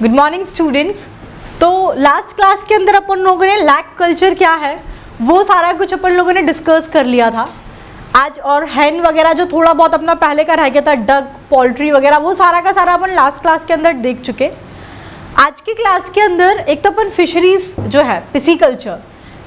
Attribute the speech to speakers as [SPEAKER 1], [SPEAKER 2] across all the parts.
[SPEAKER 1] Good morning students. तो last class के अंदर अपन लोगों ने लैक कल्चर क्या है वो सारा कुछ अपन लोगों ने डिस्कस कर लिया था आज, और हैन वगैरह जो थोड़ा बहुत अपना पहले का रह गया था, डक, पोल्ट्री वगैरह, वो सारा का सारा अपन लास्ट क्लास के अंदर देख चुके। आज की क्लास के अंदर एक तो अपन फिशरीज जो है, पिसीकल्चर,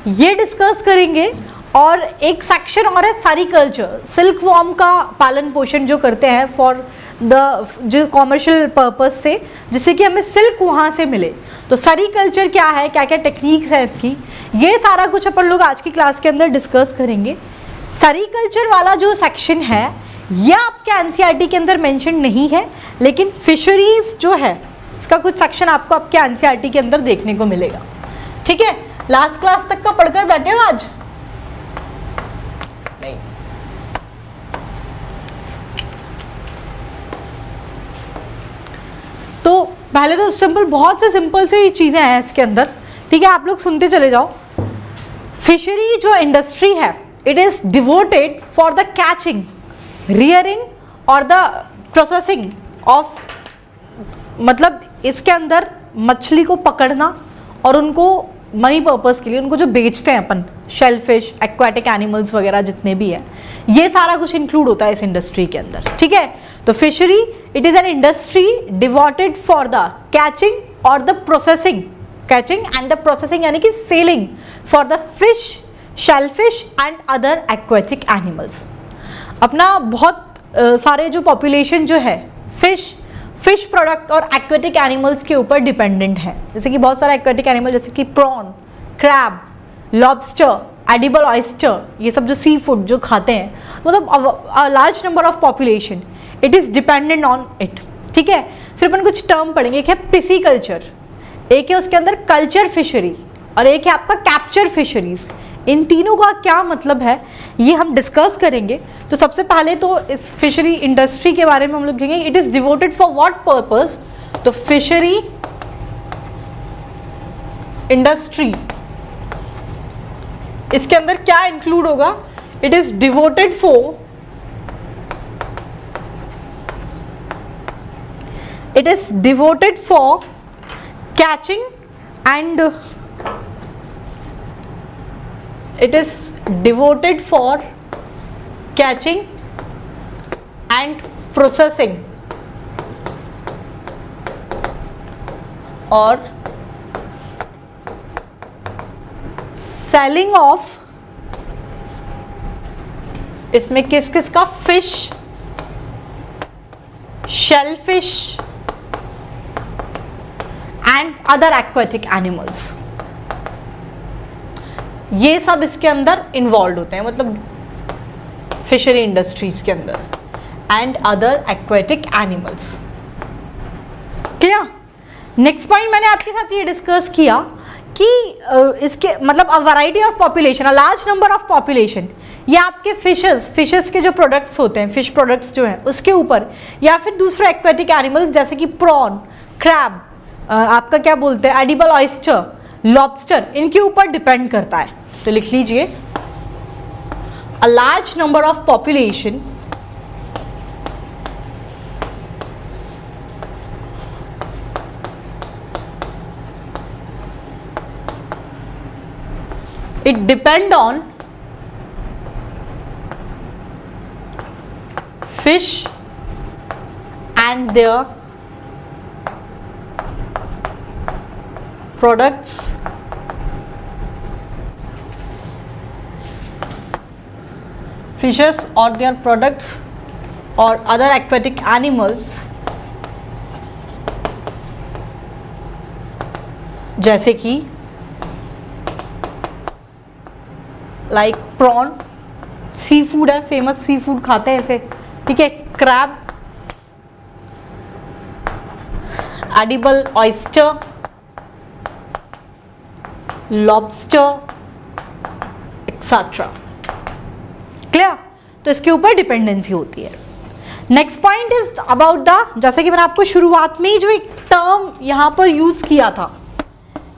[SPEAKER 1] ये डिस्कस करेंगे, और एक सेक्शन और है सेरीकल्चर, सिल्क वॉर्म का पालन पोषण जो करते हैं फॉर द जो कॉमर्शियल पर्पस से, जिससे कि हमें सिल्क वहाँ से मिले। तो सेरीकल्चर क्या है, क्या क्या टेक्निक्स है इसकी, ये सारा कुछ अपन लोग आज की क्लास के अंदर डिस्कस करेंगे। सेरीकल्चर वाला जो सेक्शन है ये आपके एनसीईआरटी के अंदर मेंशन नहीं है, लेकिन फिशरीज जो है इसका कुछ सेक्शन आपको आपके एनसीईआरटी के अंदर देखने को मिलेगा। ठीक है, लास्ट क्लास तक का पढ़कर बैठे हो आज? नहीं। तो पहले तो सिंपल, बहुत से सिंपल से चीजें हैं इसके अंदर। ठीक है, आप लोग सुनते चले जाओ। फिशरी जो इंडस्ट्री है, it is devoted for the catching, rearing और द प्रोसेसिंग ऑफ, मतलब इसके अंदर मछली को पकड़ना और उनको मनी पर्पस के लिए उनको जो बेचते हैं अपन, शेलफिश, एक्वाटिक एनिमल्स वगैरह जितने भी हैं, ये सारा कुछ इंक्लूड होता है इस इंडस्ट्री के अंदर। ठीक है, तो fishery it is an industry devoted for the catching और the processing, catching and the processing यानी कि selling for the fish, shellfish and other aquatic animals. अपना बहुत सारे जो पॉपुलेशन जो है फिश प्रोडक्ट और एक्वेटिक एनिमल्स के ऊपर डिपेंडेंट है। जैसे कि बहुत सारे एक्वेटिक एनिमल जैसे कि prawn, crab, lobster, edible oyster, ये सब जो सी फूड जो खाते हैं, मतलब large number of population, it is dependent on it. ठीक है, फिर अपन कुछ टर्म पढ़ेंगे। एक है पिसीकल्चर, एक है उसके अंदर कल्चर फिशरी, और एक है आपका कैप्चर फिशरीज। इन तीनों का क्या मतलब है ये हम डिस्कस करेंगे। तो सबसे पहले तो इस फिशरी इंडस्ट्री के बारे में हम लोग कहेंगे, it is devoted for what purpose. तो फिशरी इंडस्ट्री, इसके अंदर क्या इंक्लूड होगा? It is devoted for, it is devoted for catching and it is devoted for catching and processing और selling of, इसमें किस किस का? Fish, shellfish and other aquatic animals, ये सब इसके अंदर इन्वॉल्व होते हैं, मतलब फिशरी इंडस्ट्रीज के अंदर, and other aquatic animals. Clear? Next point मैंने आपके साथ ये डिस्कस किया कि इसके मतलब a variety of population, a large number of population, ये आपके फिशेस के जो प्रोडक्ट्स होते हैं, फिश प्रोडक्ट्स जो हैं उसके ऊपर, या फिर दूसरे एक्वाटिक एनिमल्स जैसे कि प्रॉन, क्रैब, आपका क्या बोलते हैं, एडिबल ऑयस्टर, लॉबस्टर, इनके ऊपर डिपेंड करता है। तो लिख लीजिए, a large number of population it depend on fish and their products, fishes or their products or other aquatic animals, जैसे कि लाइक प्रॉन, सी फूड है, फेमस सी फूड खाते हैं इसे। ठीक है, crab, edible oyster, lobster etcetera. Clear? तो इसके ऊपर डिपेंडेंसी होती है। Next point is about the, जैसे कि मैंने आपको शुरुआत में ही जो एक टर्म यहां पर यूज किया था,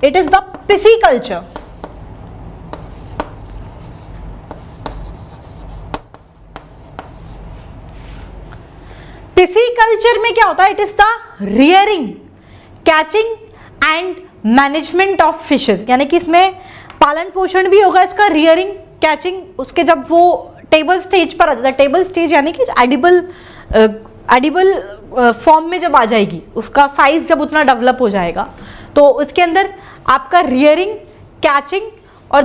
[SPEAKER 1] it is the pisciculture. Pisciculture में क्या होता है? It is the rearing, catching and management of fishes, यानी कि इसमें पालन पोषण भी होगा इसका, रियरिंग, कैचिंग, उसके जब वो टेबल स्टेज पर आ जाता है, टेबल स्टेज यानी कि एडिबल फॉर्म में जब आ जाएगी, उसका साइज जब उतना डेवलप हो जाएगा, तो उसके अंदर आपका रियरिंग, कैचिंग, और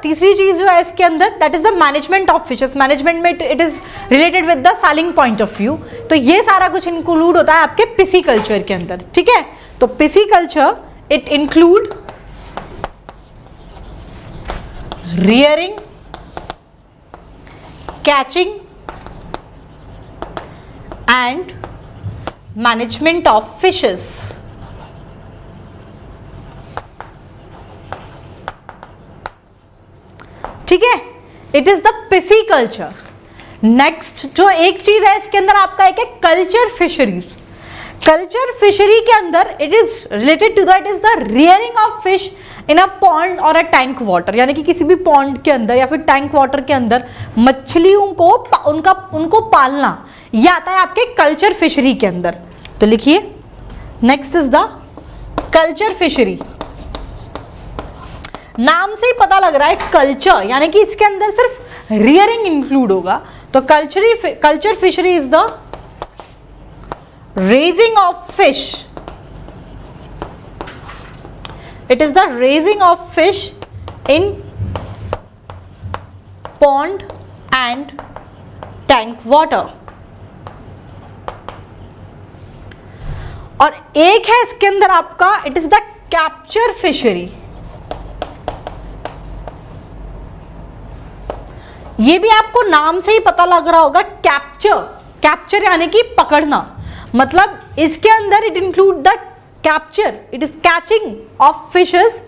[SPEAKER 1] तीसरी चीज जो है इसके अंदर that is the management of fishes. Management में it is related with the selling point of view. तो ये सारा कुछ इंक्लूड होता है आपके पिसीकल्चर के अंदर, ठीक है। तो pisciculture it include rearing, catching and management of fishes. ठीक है, it is the pisciculture. Next जो एक चीज है इसके अंदर आपका एक है कल्चर फिशरीज। कल्चर फिशरी के अंदर it is related to that is the rearing of fish in a pond और अ टैंक वाटर, यानी कि किसी भी पॉन्ड के अंदर या फिर टैंक वाटर के अंदर मछलियों को उनको पालना, यह आता है आपके कल्चर फिशरी के अंदर। तो लिखिए, next is the culture fishery. नाम से ही पता लग रहा है कल्चर, यानी कि इसके अंदर सिर्फ रियरिंग इंक्लूड होगा। तो culture fishery is the raising of fish, it is the raising of fish in pond and tank water. और एक है इसके अंदर आपका, it is the capture fishery. ये भी आपको नाम से ही पता लग रहा होगा, कैप्चर यानी कि पकड़ना, मतलब इसके अंदर it include the capture, it is catching of fishes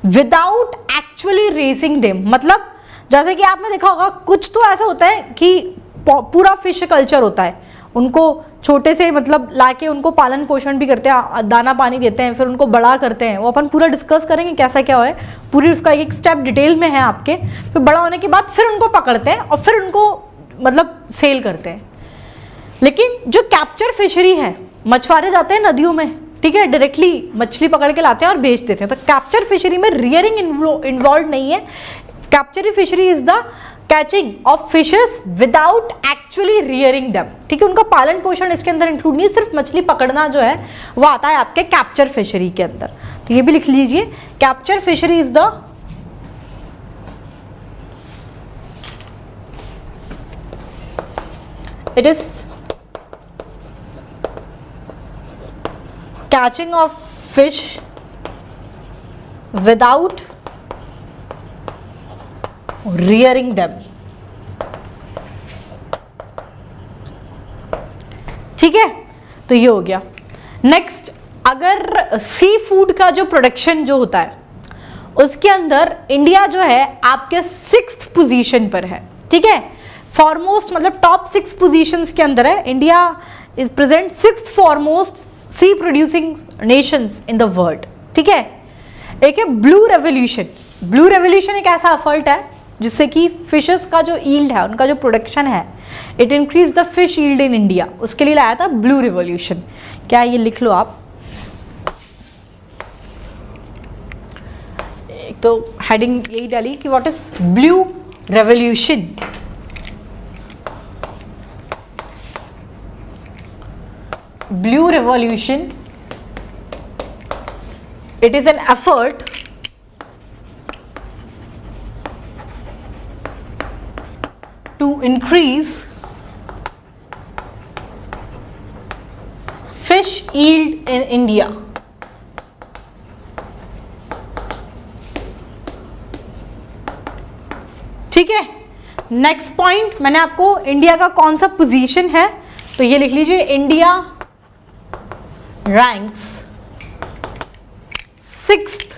[SPEAKER 1] without actually racing them. मतलब जैसे कि आपने देखा होगा कुछ तो ऐसा होता है कि पूरा फिश कल्चर होता है, उनको छोटे से मतलब लाके उनको पालन पोषण भी करते हैं, दाना पानी देते हैं, फिर उनको बड़ा करते हैं। वो अपन पूरा डिस्कस करेंगे कैसा क्या है, पूरी उसका एक स्टेप डिटेल में है आपके। फिर बड़ा होने के बाद फिर उनको पकड़ते हैं और फिर उनको मतलब सेल करते हैं। लेकिन जो कैप्चर फिशरी है, मछुआरे जाते हैं नदियों में, ठीक है, डायरेक्टली मछली पकड़ के लाते हैं और बेच देते हैं। तो कैप्चर फिशरी में रियरिंग इन्वॉल्व नहीं है। Capture fishery is the catching of fishes without actually rearing them, ठीक है। उनका पालन पोषण इसके अंदर इंक्लूड नहीं, सिर्फ मछली पकड़ना जो है वो आता है आपके कैप्चर फिशरी के अंदर। तो ये भी लिख लीजिए, capture fishery is the it is catching of fish without rearing them, ठीक है। तो ये हो गया। नेक्स्ट, अगर सी फूड का जो प्रोडक्शन जो होता है उसके अंदर इंडिया जो है आपके 6th पोजीशन पर है, ठीक है। फॉरमोस्ट मतलब टॉप 6 पोजीशंस के अंदर है। India is present 6th foremost sea producing nations in the world, ठीक है। एक है ब्लू रेवोल्यूशन। ब्लू रेवोल्यूशन एक ऐसा एफर्ट है जिससे कि फिशेस का जो यील्ड है, उनका जो प्रोडक्शन है, it increase the fish yield in India, उसके लिए लाया था ब्लू रिवॉल्यूशन। क्या ये लिख लो आप, एक तो हेडिंग यही डाली कि what is blue revolution. Blue revolution, it is an effort to increase fish yield in India. ठीक है। नेक्स्ट पॉइंट, मैंने आपको इंडिया का कौन सा पोजीशन है तो ये लिख लीजिए, India ranks 6th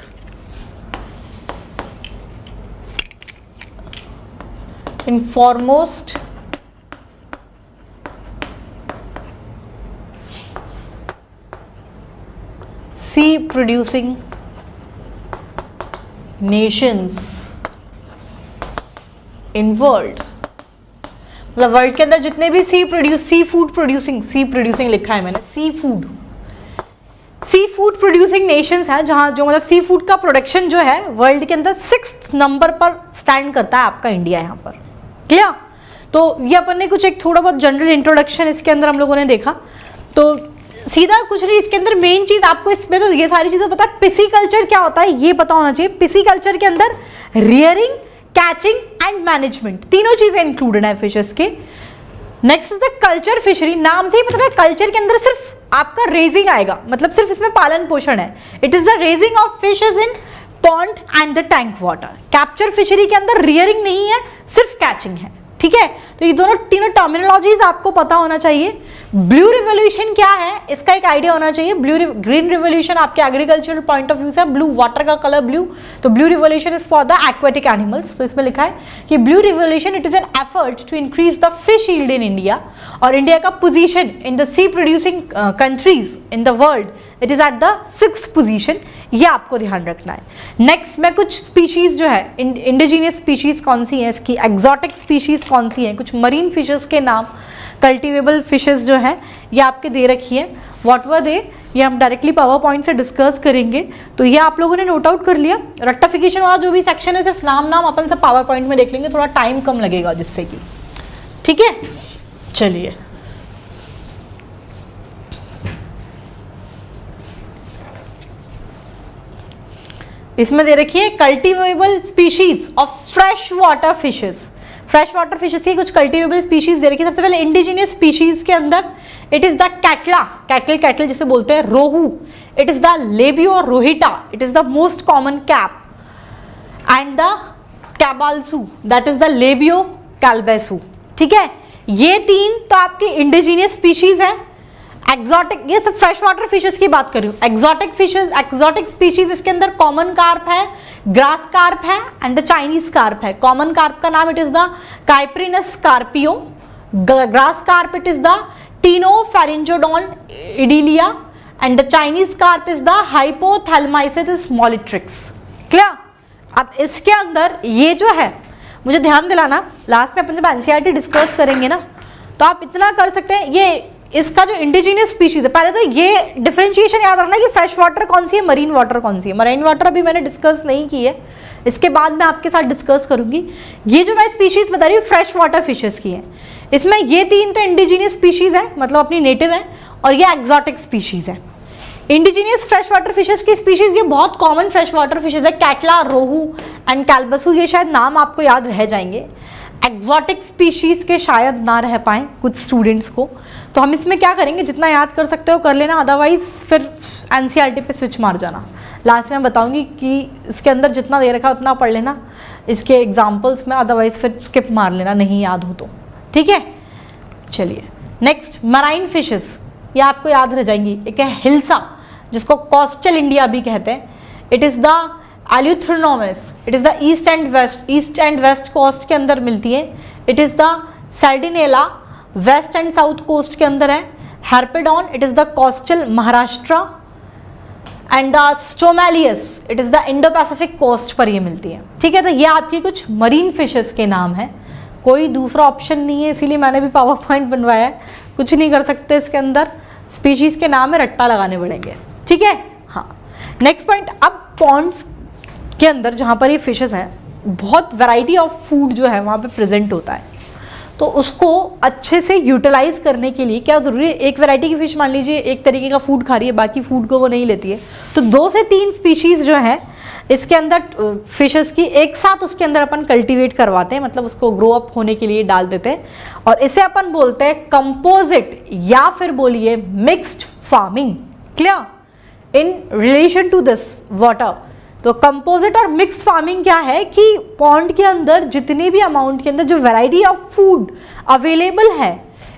[SPEAKER 1] in foremost sea producing nations in world। मतलब वर्ल्ड के अंदर जितने भी सी फूड प्रोड्यूसिंग लिखा है मैंने, सी सी फूड प्रोड्यूसिंग नेशंस है, जहाँ जो मतलब सी फूड का प्रोडक्शन जो है वर्ल्ड के अंदर 6th नंबर पर स्टैंड करता है आपका इंडिया यहाँ पर। क्लियर? तो ये अपन ने कुछ एक थोड़ा बहुत जनरल इंट्रोडक्शन इसके अंदर हम लोगों ने देखा। तो सीधा कुछ नहीं, इसके अंदर मेन चीज आपको इसमें तो ये सारी चीजें पता है। पिसीकल्चर क्या होता है ये पता होना चाहिए। पिसीकल्चर के अंदर रियरिंग, कैचिंग एंड मैनेजमेंट तीनों चीजें इंक्लूडेड है फिशेस के। Next is the culture fishery. नाम से ही मतलब कल्चर के अंदर सिर्फ आपका रेजिंग आएगा, मतलब सिर्फ इसमें पालन पोषण है। It is the raising of fishes in pond and the tank water. Capture fishery के अंदर रियरिंग नहीं है, सिर्फ कैचिंग है। ठीक है, तो ये दोनों तीनों टर्मिनोलॉजीज आपको पता होना चाहिए। ब्लू रिवोल्यूशन क्या है इसका एक आइडिया होना चाहिए। ग्रीन रिवोल्यूशन आपके एग्रीकल्चरल पॉइंट ऑफ व्यू से, ब्लू वाटर का कलर ब्लू, तो blue revolution is for the aquatic animals. तो इसमें लिखा है कि blue revolution it is an effort to increase the fish yield in India, और इंडिया का position in the sea producing countries in the world it is at the 6th position. ये आपको ध्यान रखना है। नेक्स्ट मैं कुछ स्पीशीज जो है, इंडिजीनियस स्पीशीज कौन सी है इसकी, एक्सोटिक स्पीशीज कौन सी है, कुछ मरीन फिशेस के नाम, कल्टिवेबल फिशेस जो है ये आपके दे रखी है। व्हाट वर दे, ये हम डायरेक्टली पावर पॉइंट से डिस्कस करेंगे। तो ये आप लोगों ने नोट आउट कर लिया। रेक्टिफिकेशन वाला जो भी सेक्शन है सिर्फ नाम अपन सब पावर पॉइंट में देख लेंगे, थोड़ा टाइम कम लगेगा जिससे कि। ठीक है, चलिए इसमें दे रखी है cultivable species of fresh water fishes. Fresh water fishes की कुछ कल्टिवेबल स्पीशीज दे रखी है। सबसे पहले इंडिजिनियस स्पीशीज के अंदर it is the catla, catla जिसे बोलते हैं, rohu, it is the labeo rohita, it is the most common carp, and the calbasu that is the labeo calbasu. ठीक है, ये तीन तो आपकी इंडिजिनियस स्पीशीज है। एक्सोटिक, ये सब फ्रेश वाटर फिशेस की बात कर रही हूँ। एक्सोटिक फिशेस, एक्सोटिक स्पीशीज इसके अंदर कॉमन कार्प है, ग्रास कार्प है एंड द चाइनीज कार्प है। कॉमन कार्प का नाम it is the cyprinus carpio, grass carp it is the ctenopharyngodon idella and the Chinese carp is the hypophthalmichthys molitrix. Clear? अब इसके अंदर ये जो है, मुझे ध्यान दिलाना, लास्ट में अपन जब एनसीईआरटी डिस्कस करेंगे ना तो आप इतना कर सकते हैं, ये इसका जो इंडिजिनियस स्पीशीज है, पहले तो ये डिफरेंशिएशन याद रखना कि फ्रेश वाटर कौन सी है, मरीन वाटर कौन सी है। मरीन वाटर अभी मैंने डिस्कस नहीं की है, इसके बाद मैं आपके साथ डिस्कस करूंगी। ये जो मैं स्पीशीज बता रही हूँ फ्रेश वाटर फिशेस की है। इसमें ये तीन तो इंडिजिनियस स्पीशीज है, मतलब अपनी नेटिव है, और ये एक्सोटिक स्पीशीज है। इंडिजिनियस फ्रेश वाटर फिशेस की स्पीशीज ये बहुत कॉमन फ्रेश वाटर फिशेस है, कैटला, रोहू एंड कैल्बसू, ये शायद नाम आपको याद रह जाएंगे। एक्सोटिक स्पीशीज के शायद ना रह पाएँ कुछ स्टूडेंट्स को, तो हम इसमें क्या करेंगे, जितना याद कर सकते हो कर लेना, अदरवाइज फिर एनसीईआरटी पे स्विच मार जाना। लास्ट में बताऊंगी कि इसके अंदर जितना दे रखा उतना पढ़ लेना इसके एग्जाम्पल्स में, अदरवाइज फिर स्किप मार लेना नहीं याद हो तो। ठीक है, चलिए नेक्स्ट मराइन फिशेस, ये आपको याद रह जाएंगी। एक है हिल्सा, जिसको कोस्टल इंडिया भी कहते हैं। It is the eleutheronema, it is the east and west coast के अंदर मिलती है। It is the sardinella, west and south coast के अंदर है। Harpadon, it is the coastal Maharashtra, and the stolephorus, it is the Indo Pacific coast पर ये मिलती है। ठीक है, तो ये आपकी कुछ मरीन फिशेस के नाम है, कोई दूसरा ऑप्शन नहीं है, इसीलिए मैंने भी पावर पॉइंट बनवाया है। कुछ नहीं कर सकते इसके अंदर, स्पीशीज के नाम में रट्टा लगाने पड़ेंगे। ठीक है, हाँ। नेक्स्ट पॉइंट, अब पॉन्ड्स के अंदर जहाँ पर ये फिशेस हैं, बहुत वैरायटी ऑफ फूड जो है वहाँ पे प्रेजेंट होता है, तो उसको अच्छे से यूटिलाइज करने के लिए क्या जरूरी है, एक वैरायटी की फिश मान लीजिए एक तरीके का फूड खा रही है, बाकी फूड को वो नहीं लेती है, तो 2 से 3 स्पीशीज जो है इसके अंदर फिशेस की एक साथ उसके अंदर अपन कल्टीवेट करवाते हैं, मतलब उसको ग्रो अप होने के लिए डाल देते हैं, और इसे अपन बोलते हैं कंपोजिट या फिर बोलिए mixed farming. Clear? In relation to this water, तो कंपोजिट और मिक्स्ड फार्मिंग क्या है कि पॉन्ड के अंदर जितने भी अमाउंट के अंदर जो वैरायटी ऑफ फूड अवेलेबल है,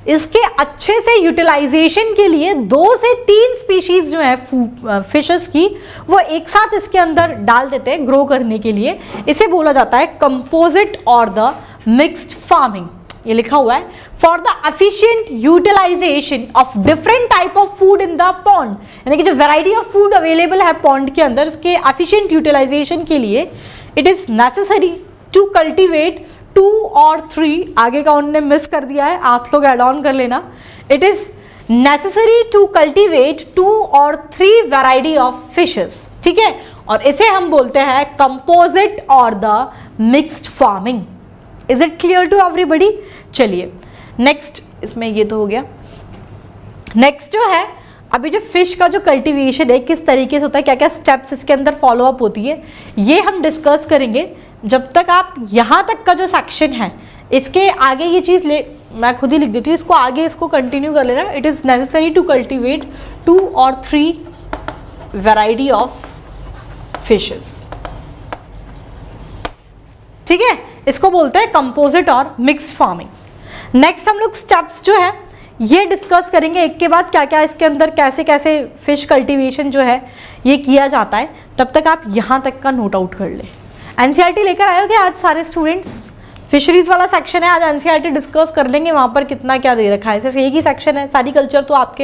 [SPEAKER 1] इसके अच्छे से यूटिलाइजेशन के लिए 2 से 3 स्पीशीज जो है फिशेस की वो एक साथ इसके अंदर डाल देते हैं ग्रो करने के लिए। इसे बोला जाता है कंपोजिट और द मिक्स्ड फार्मिंग। ये लिखा हुआ है for the efficient utilisation of different type of food in the pond, यानी कि जो वैरायटी ऑफ फूड अवेलेबल है पॉन्ड के अंदर, उसके एफिशिएंट यूटिलाइजेशन के लिए it is necessary to cultivate 2 और 3, आगे का उन्होंने मिस कर दिया है, आप लोग एड ऑन कर लेना। It is necessary to cultivate 2 or 3 variety of fishes, ठीक है, और इसे हम बोलते हैं कंपोजिट और the mixed farming. Is it clear to everybody? चलिए नेक्स्ट, इसमें ये तो हो गया। नेक्स्ट जो है, अभी जो फिश का जो कल्टीवेशन है किस तरीके से होता है, क्या क्या स्टेप्स इसके अंदर फॉलो अप होती है, ये हम डिस्कस करेंगे। जब तक आप यहाँ तक का जो सेक्शन है, इसके आगे ये चीज़ मैं खुद ही लिख देती हूँ, इसको आगे इसको कंटिन्यू कर लेना। It is necessary to cultivate 2 or 3 variety of fishes, ठीक है, इसको बोलते हैं कंपोजिट और मिक्स्ड फार्मिंग। नेक्स्ट हम लोग स्टेप्स जो है ये डिस्कस करेंगे एक के बाद, क्या क्या इसके अंदर कैसे कैसे फिश कल्टीवेशन जो है ये किया जाता है। तब तक आप यहाँ तक का नोट आउट कर ले। एनसीईआरटी लेकर आए हो क्या आज सारे स्टूडेंट्स? फिशरीज वाला सेक्शन है, आज एनसीईआरटी डिस्कस कर लेंगे, वहाँ पर कितना क्या दे रखा है, सिर्फ एक ही सेक्शन है, सारी कल्चर तो आपके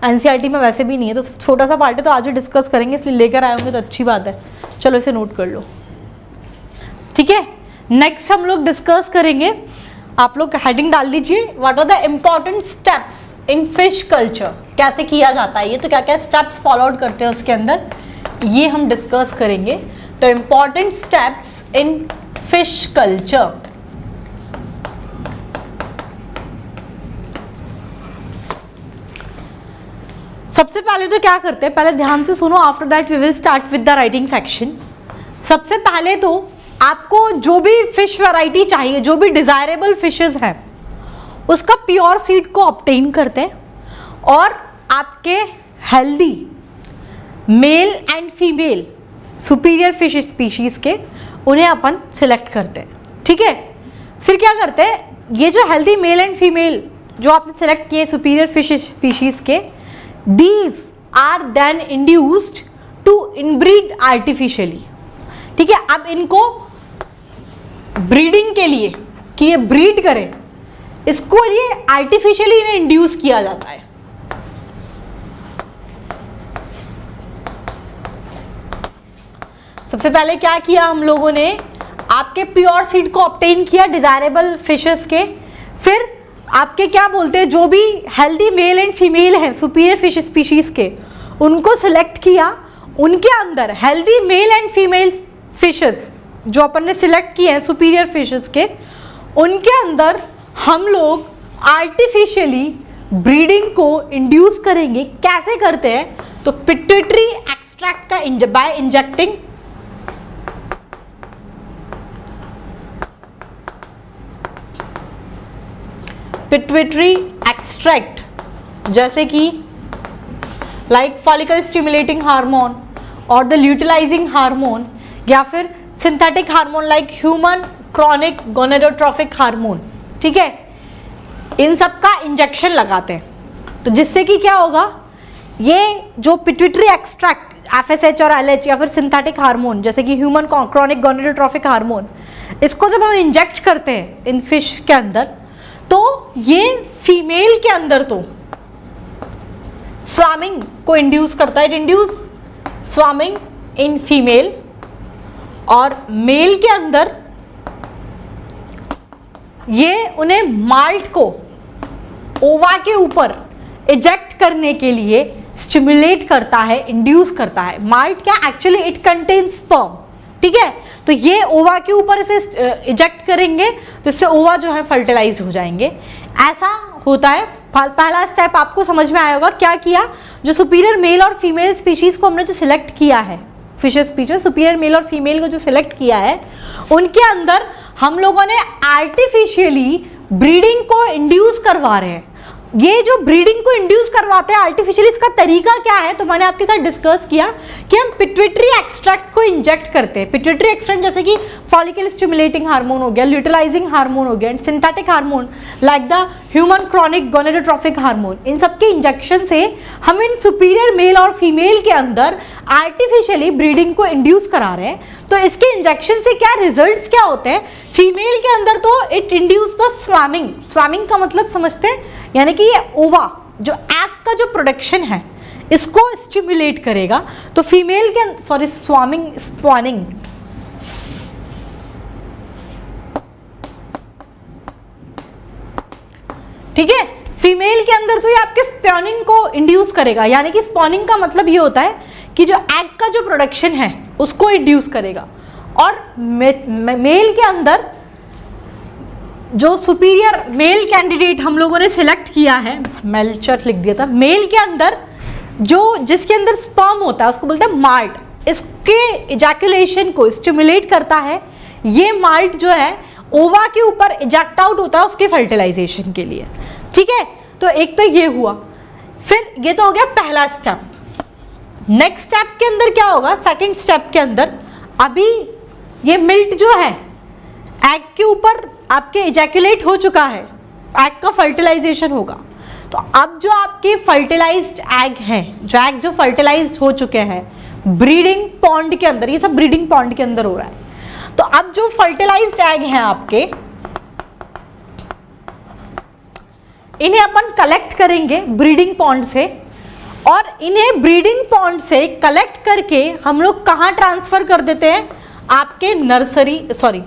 [SPEAKER 1] एनसीईआरटी में वैसे भी नहीं है, तो छोटा सा पार्ट है, तो आज ही डिस्कस करेंगे, इसलिए लेकर आए होंगे तो अच्छी बात है। चलो इसे नोट कर लो, ठीक है। नेक्स्ट हम लोग डिस्कस करेंगे, आप लोग हेडिंग डाल लीजिए, what are the important steps in fish culture, कैसे किया जाता है ये, तो क्या क्या स्टेप्स फॉलो आउट करते हैं उसके अंदर, ये हम डिस्कस करेंगे। तो important steps in fish culture, सबसे पहले तो क्या करते हैं, पहले ध्यान से सुनो, after that we will start with the writing section. सबसे पहले तो आपको जो भी फिश वैरायटी चाहिए, जो भी डिजायरेबल फिशेस हैं, उसका प्योर सीड को ऑब्टेन करते हैं और आपके healthy male and female superior fish species के उन्हें अपन सिलेक्ट करते हैं, ठीक है। फिर क्या करते हैं, ये जो हेल्दी मेल एंड फीमेल जो आपने सेलेक्ट किए सुपीरियर फिश स्पीशीज के, these are then induced to inbreed artificially, ठीक है। अब इनको ब्रीडिंग के लिए कि ये ब्रीड करें, इसको ये आर्टिफिशियली इन्हें इंड्यूस किया जाता है। सबसे पहले क्या किया हम लोगों ने, आपके प्योर सीड को ऑब्टेन किया डिजायरेबल फिशेस के, फिर आपके क्या बोलते हैं, जो भी हेल्दी मेल एंड फीमेल हैं सुपीरियर फिश स्पीशीज के, उनको सिलेक्ट किया, उनके अंदर healthy male and female fishes जो अपन ने सिलेक्ट किए हैं सुपीरियर फिशेस के, उनके अंदर हम लोग आर्टिफिशियली ब्रीडिंग को इंड्यूस करेंगे। कैसे करते हैं, तो पिट्यूटरी एक्सट्रैक्ट का बाय इंजेक्टिंग पिट्यूटरी एक्सट्रैक्ट, जैसे कि लाइक फॉलिकल स्टिमुलेटिंग हार्मोन और द ल्यूटिलाइजिंग हार्मोन, या फिर synthetic hormone like human chorionic gonadotropic hormone, ठीक है। इन सब का इंजेक्शन लगाते हैं, तो जिससे कि क्या होगा, ये जो पिट्यूटरी एक्सट्रैक्ट FSH और LH या फिर सिंथेटिक हार्मोन जैसे कि ह्यूमन क्रॉनिक गोनेडोट्रोफिक हार्मोन, इसको जब हम इंजेक्ट करते हैं इन फिश के अंदर, तो ये फीमेल के अंदर तो स्वामिंग को इंड्यूस करता है, इट इंड्यूस स्वामिंग इन फीमेल, और मेल के अंदर ये उन्हें माल्ट को ओवा के ऊपर इजेक्ट करने के लिए स्टिमुलेट करता है, इंड्यूस करता है। माल्ट क्या, एक्चुअली इट कंटेन्स स्पर्म, ठीक है। तो ये ओवा के ऊपर इसे इजेक्ट करेंगे, तो इससे ओवा जो है फर्टिलाइज हो जाएंगे, ऐसा होता है। पहला स्टेप आपको समझ में आया होगा, क्या किया, जो सुपीरियर मेल और फीमेल स्पीशीज को हमने जो सिलेक्ट किया है, फिशेस स्पीशीज सुपीरियर मेल और फीमेल को जो सिलेक्ट किया है, उनके अंदर हम लोगों ने आर्टिफिशियली ब्रीडिंग को इंड्यूस करवा रहे हैं। ये जो ब्रीडिंग को इंड्यूस करवाते हैं आर्टिफिशियली, इसका तरीका क्या है, तो मैंने आपके साथ डिस्कस किया कि हम पिट्यूटरी एक्सट्रैक्ट को इंजेक्ट करते हैं। पिट्यूटरी एक्सट्रैक्ट जैसे कि फॉलिकल स्टिमुलेटिंग हार्मोन हो गया, ल्यूटिलाइजिंग हार्मोन हो गया, synthetic hormone like the human chorionic gonadotropic hormone, इन सबके इंजेक्शन से हम इन सुपीरियर मेल और फीमेल के अंदर आर्टिफिशियली ब्रीडिंग को इंड्यूस करा रहे हैं। तो इसके इंजेक्शन से क्या रिजल्ट्स क्या होते हैं, फीमेल के अंदर तो इट इंड्यूस द स्वामिंग, स्वामिंग का मतलब समझते हैं, यानी कि ये ओवा जो एग का जो प्रोडक्शन है इसको स्टिमुलेट करेगा। तो फीमेल के सॉरी स्वामिंग स्पॉनिंग, ठीक है, फीमेल के अंदर तो ये आपके स्पॉनिंग को इंड्यूस करेगा, यानी कि स्पॉनिंग का मतलब ये होता है कि जो एग का जो प्रोडक्शन है उसको इंड्यूस करेगा। और मेल के अंदर जो सुपीरियर मेल कैंडिडेट हम लोगों ने सिलेक्ट किया है, मेलचर लिख दिया था, मेल के अंदर जो जिसके अंदर स्पर्म होता है उसको बोलते हैं माल्ट, इसके इजैकुलेशन को स्टिमुलेट करता है। ये माल्ट जो है ओवा के ऊपर इजेक्ट आउट होता है उसके फर्टिलाइजेशन के लिए, ठीक है। तो एक तो ये हुआ, फिर ये तो हो गया पहला स्टेप। नेक्स्ट स्टेप के अंदर क्या होगा, सेकंड स्टेप के अंदर अभी ये मिल्क जो है एग के ऊपर आपके इजैकुलेट हो चुका है, एग का फर्टिलाइजेशन होगा। तो अब जो आपके फर्टिलाइज्ड एग हैं, जो एग जो फर्टिलाइज्ड हो चुके हैं ब्रीडिंग पॉन्ड के अंदर, ये सब ब्रीडिंग पॉन्ड के अंदर हो रहा है। तो अब जो फर्टिलाइज्ड एग हैं आपके, इन्हें अपन कलेक्ट करेंगे ब्रीडिंग पॉन्ड से, और इन्हें ब्रीडिंग पॉन्ड से कलेक्ट करके हम लोग कहां ट्रांसफर कर देते हैं, आपके नर्सरी, सॉरी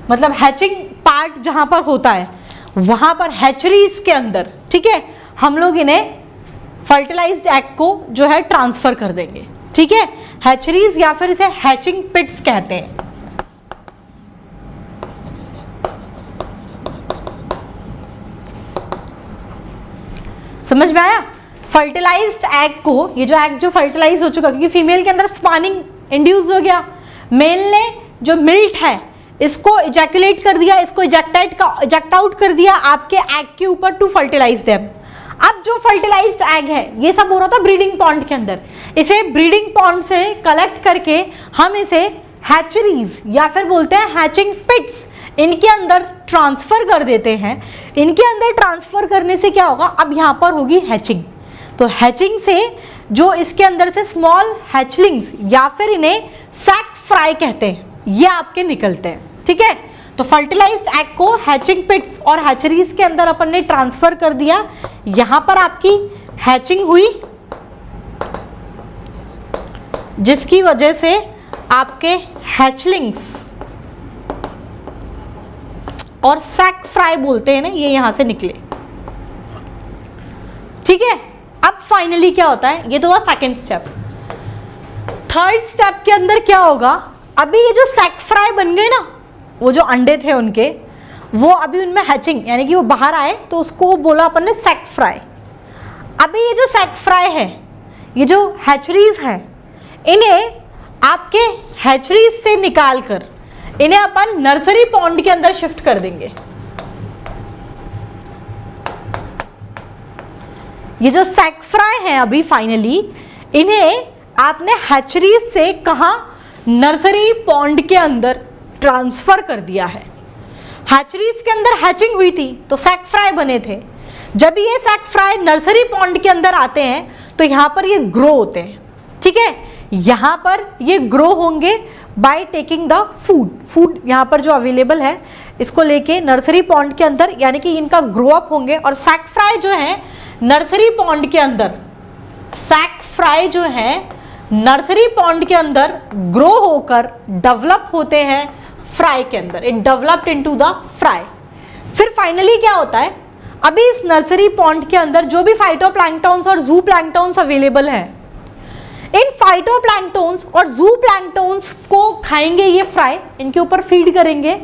[SPEAKER 1] मतलब हैचिंग पार्ट जहां पर होता है वहां पर हैचरीज के अंदर, ठीक है, हम लोग इन्हें फर्टिलाइज्ड एग को जो है ट्रांसफर कर देंगे, ठीक है। हैचरीज या फिर इसे हैचिंग पिट्स कहते हैं। समझ में आया? फर्टिलाइज्ड एग को, ये जो एग जो फर्टिलाइज हो चुका, क्योंकि फीमेल के अंदर स्पॉनिंग इंड्यूस हो गया, मेल ने जो मिल्क है इसको इजैकुलेट कर दिया, इसको इजेक्ट आउट कर दिया आपके एग के ऊपर टू फर्टिलाइज देम। अब जो फर्टिलाइज्ड एग है ये सब हो रहा था ब्रीडिंग पॉन्ड के अंदर, इसे ब्रीडिंग पॉन्ड से कलेक्ट करके हम इसे हैचरीज या फिर बोलते हैं हैचिंग पिट्स, इनके अंदर ट्रांसफर कर देते हैं। इनके अंदर ट्रांसफर करने से क्या होगा, अब यहाँ पर होगी हैचिंग। तो हैचिंग से जो इसके अंदर से स्मॉल हैचलिंग्स या फिर इन्हें सैक फ्राई कहते हैं, ये आपके निकलते हैं, ठीक है। तो फर्टिलाइज्ड एग को हैचिंग पिट्स और हैचरीज के अंदर अपन ने ट्रांसफर कर दिया। यहां पर आपकी हैचिंग हुई, जिसकी वजह से आपके हैचलिंग्स और सैक फ्राई बोलते हैं ना, ये यहां से निकले, ठीक है। अब फाइनली क्या होता है, ये तो हुआ सेकंड स्टेप। थर्ड स्टेप के अंदर क्या होगा, अभी ये जो सैक फ्राई बन गए ना, वो जो अंडे थे उनके, वो अभी उनमें हैचिंग यानी कि वो बाहर आए तो उसको बोला अपन ने सैक फ्राई। अभी ये जो सैक फ्राई है, ये जो हैचरीज है, इन्हें आपके हैचरीज से निकाल कर इन्हें अपन नर्सरी पॉन्ड के अंदर शिफ्ट कर देंगे। ये जो सैक फ्राई है अभी फाइनली, इन्हें आपने हैचरीज से कहा नर्सरी पॉन्ड के अंदर ट्रांसफर कर दिया है। हैचरीज के अंदर हैचिंग हुई थी तो सैक फ्राई बने थे। जब ये सैक फ्राई नर्सरी पॉन्ड के अंदर आते हैं तो यहाँ पर ये ग्रो होते हैं, ठीक है। यहाँ पर ये ग्रो होंगे बाय टेकिंग द फूड यहाँ पर जो अवेलेबल है इसको लेके नर्सरी पॉन्ड के अंदर, यानी कि इनका ग्रो अप होंगे। और सैक फ्राई जो है नर्सरी पॉन्ड के अंदर, सैक फ्राई जो है नर्सरी पॉन्ड के अंदर ग्रो होकर डेवलप होते हैं फ्राई के अंदर, it developed into the fry. फिर फाइनली क्या होता है, अभी इस नर्सरी पॉन्ड के अंदर जो भी फाइटोप्लैंक्टन्स और जू प्लैंक्टन्स अवेलेबल है, इन फाइटोप्लैंक्टन्स और जू प्लैंक्टन्स को खाएंगे ये फ्राई, इनके ऊपर फीड करेंगे।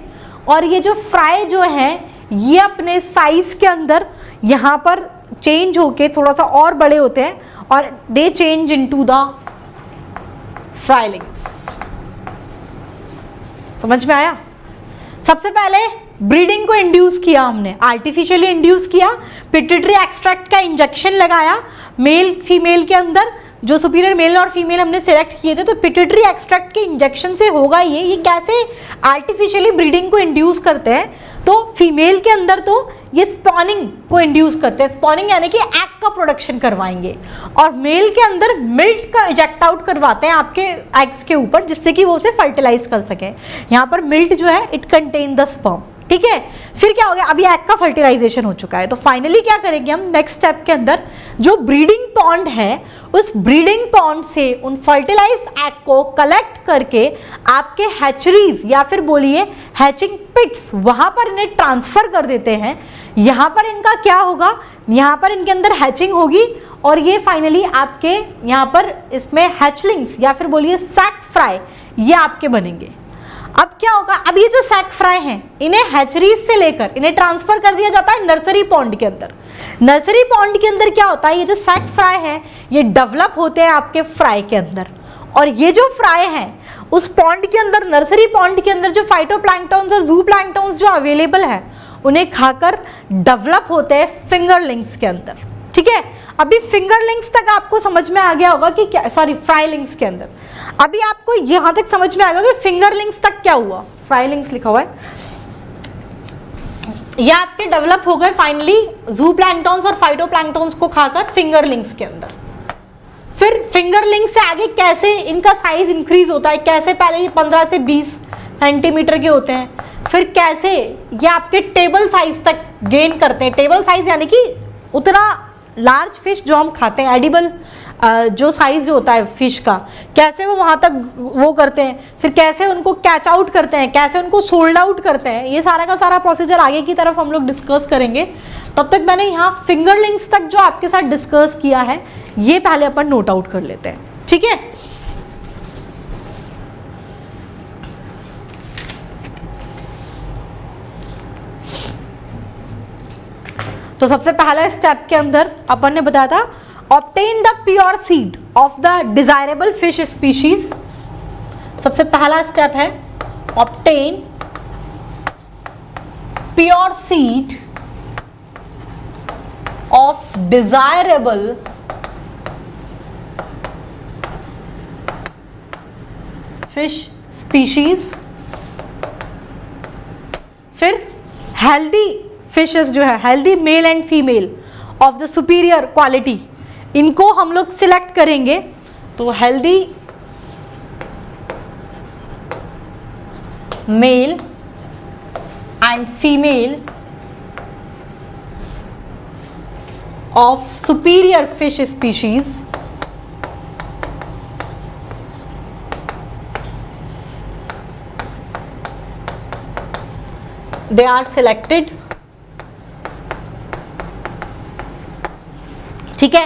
[SPEAKER 1] और ये जो फ्राई जो है ये अपने साइज के अंदर यहाँ पर चेंज होके थोड़ा सा और बड़े होते हैं और दे चेंज इनटू द फ्राइलिंग्स। समझ में आया? सबसे पहले ब्रीडिंग को इंड्यूस किया हमने, आर्टिफिशियली इंड्यूस किया, पिट्यूटरी एक्सट्रैक्ट का इंजेक्शन लगाया मेल फीमेल के अंदर, जो सुपीरियर मेल और फीमेल हमने सेलेक्ट किए थे। तो पिट्यूटरी एक्सट्रैक्ट के इंजेक्शन से होगा ये कैसे आर्टिफिशियली ब्रीडिंग को इंड्यूस करते हैं, तो फीमेल के अंदर तो ये स्पॉनिंग को इंड्यूस करते हैं, स्पॉनिंग यानी कि एग का प्रोडक्शन करवाएंगे, और मेल के अंदर मिल्क का इजेक्ट आउट करवाते हैं आपके एग्स के ऊपर, जिससे कि वो उसे फर्टिलाइज कर सके। यहाँ पर मिल्क जो है इट कंटेन द स्पर्म, ठीक है। फिर क्या हो गया, अभी एग का फर्टिलाइजेशन हो चुका है, तो फाइनली क्या करेंगे हम नेक्स्ट स्टेप के अंदर, जो ब्रीडिंग पॉन्ड है उस ब्रीडिंग पॉन्ड से उन फर्टिलाइज्ड एग को कलेक्ट करके आपके हैचरीज या फिर बोलिए हैचिंग पिट्स, वहां पर इन्हें ट्रांसफर कर देते हैं। यहां पर इनका क्या होगा, यहां पर इनके अंदर हैचिंग होगी और ये फाइनली आपके यहां पर इसमें हैचलिंग्स या फिर बोलिए सैक फ्राई ये आपके बनेंगे। अब क्या होगा, अब ये जो सैक फ्राई हैं इन्हें हैचरीज से लेकर इन्हें ट्रांसफर कर दिया जाता है नर्सरी पॉन्ड के अंदर। नर्सरी पॉन्ड के अंदर क्या होता है, ये जो सैक फ्राई है ये डेवलप होते हैं आपके फ्राई के अंदर, और ये जो फ्राई है उस पॉन्ड के अंदर, नर्सरी पॉन्ड के अंदर जो फाइटोप्लैंक्टन्स और जूप्लैंक्टन्स जो अवेलेबल है उन्हें खाकर डेवलप होते हैं फिंगरलिंग्स के अंदर। ठीक है, अभी फिंगरलिंग्स तक आपको समझ में आ गया होगा कि क्या, सॉरी फ्राइलिंग्स के अंदर अभी आपको यहां तक समझ में आएगा कि फिंगरलिंग्स तक क्या हुआ। फ्राइलिंग्स लिखा हुआ है, ये आपके डेवलप हो गए फाइनली जूप्लैंक्टन्स और फाइटोप्लैंक्टन्स को खाकर फिंगरलिंग्स के अंदर। फिर फिंगरलिंग्स से आगे कैसे इनका साइज इंक्रीज होता है, कैसे पहले ये 15 से 20 सेंटीमीटर के होते हैं, फिर कैसे ये आपके टेबल साइज तक गेन करते हैं। टेबल साइज यानी कि उतना लार्ज फिश जो हम खाते हैं, एडिबल जो साइज जो होता है फिश का, कैसे वो वहां तक वो करते हैं, फिर कैसे उनको कैच आउट करते हैं, कैसे उनको सोल्ड आउट करते हैं, ये सारा का सारा प्रोसीजर आगे की तरफ हम लोग डिस्कस करेंगे। तब तक मैंने यहाँ फिंगरलिंग्स तक जो आपके साथ डिस्कस किया है ये पहले अपन नोट आउट कर लेते हैं। ठीक है, तो सबसे पहला स्टेप के अंदर अपन ने बताया था obtain the pure seed of the desirable fish species. सबसे पहला स्टेप है obtain pure seed of desirable fish species. फिर हेल्दी फिशेस जो है, healthy male and female of the superior quality, इनको हम लोग सिलेक्ट करेंगे। तो healthy male and female of superior fish species they are selected। ठीक है,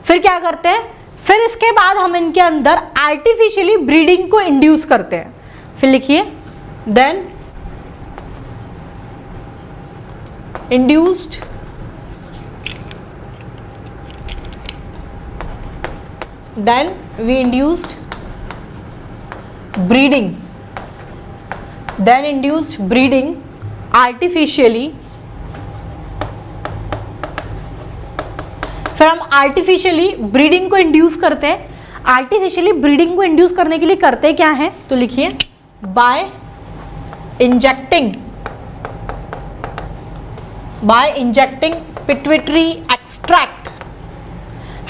[SPEAKER 1] फिर क्या करते हैं, फिर इसके बाद हम इनके अंदर आर्टिफिशियली ब्रीडिंग को इंड्यूस करते हैं। फिर लिखिए then induced then we induced breeding then induced breeding artificially. फिर हम आर्टिफिशियली ब्रीडिंग को इंड्यूस करते हैं। आर्टिफिशियली ब्रीडिंग को इंड्यूस करने के लिए करते क्या है, तो लिखिए by injecting pituitary extract.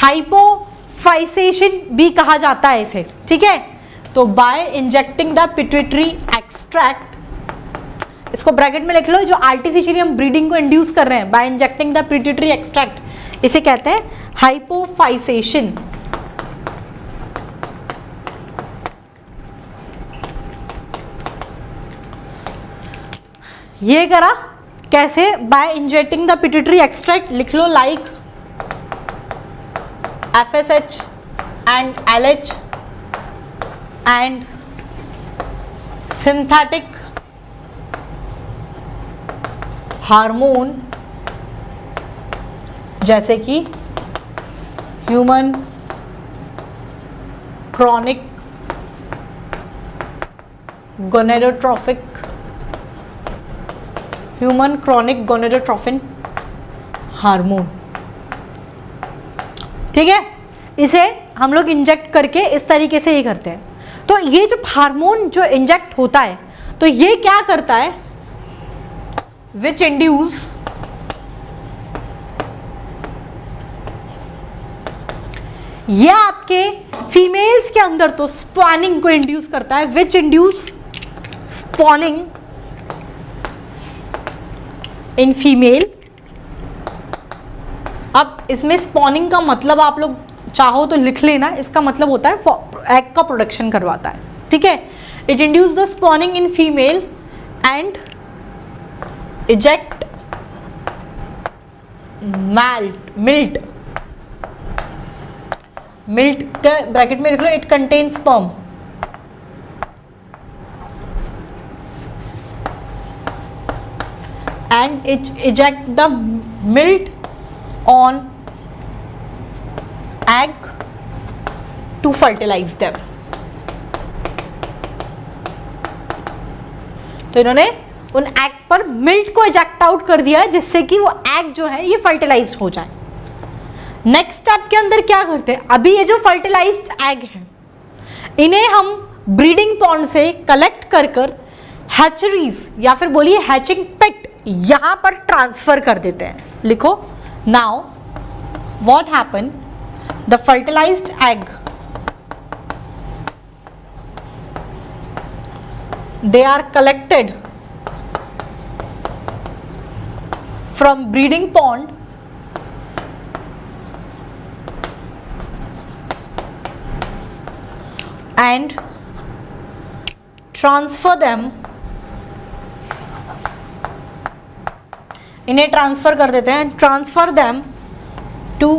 [SPEAKER 1] Hypophysation भी कहा जाता है इसे। ठीक है, तो by injecting the pituitary extract, इसको ब्रैकेट में लिख लो, जो आर्टिफिशियली हम ब्रीडिंग को इंड्यूस कर रहे हैं by injecting the pituitary extract, इसे कहते हैं हाइपोफाइसेशन। ये करा कैसे, by injecting the pituitary extract लिख लो, like FSH and LH and synthetic hormone जैसे कि human chorionic gonadotropic human chorionic gonadotropin hormone. ठीक है, इसे हम लोग इंजेक्ट करके इस तरीके से ये करते हैं। तो ये जब हार्मोन जो इंजेक्ट होता है तो ये क्या करता है, विच इंड्यूस ये आपके फीमेल्स के अंदर तो स्पॉनिंग को इंड्यूस करता है, which induce spawning in female. अब इसमें स्पॉनिंग का मतलब आप लोग चाहो तो लिख लेना, इसका मतलब होता है एग का प्रोडक्शन करवाता है, ठीक है। It induce the spawning in female and eject milt का ब्रैकेट में लिख लो, it contains sperm. And it eject the milt on egg to fertilize them। तो इन्होंने उन एग पर मिल्ट को इजेक्ट आउट कर दिया है जिससे कि वो एग जो है ये फर्टिलाइज्ड हो जाए। नेक्स्ट स्टेप के अंदर क्या करते हैं, अभी ये जो फर्टिलाइज्ड एग है इन्हें हम ब्रीडिंग पॉन्ड से कलेक्ट कर हैचरीज या फिर बोलिए हैचिंग पिट यहां पर ट्रांसफर कर देते हैं। लिखो, now what happen, the fertilised egg they are collected from breeding pond and transfer them, इन्हें ट्रांसफर कर देते हैं, ट्रांसफर देम टू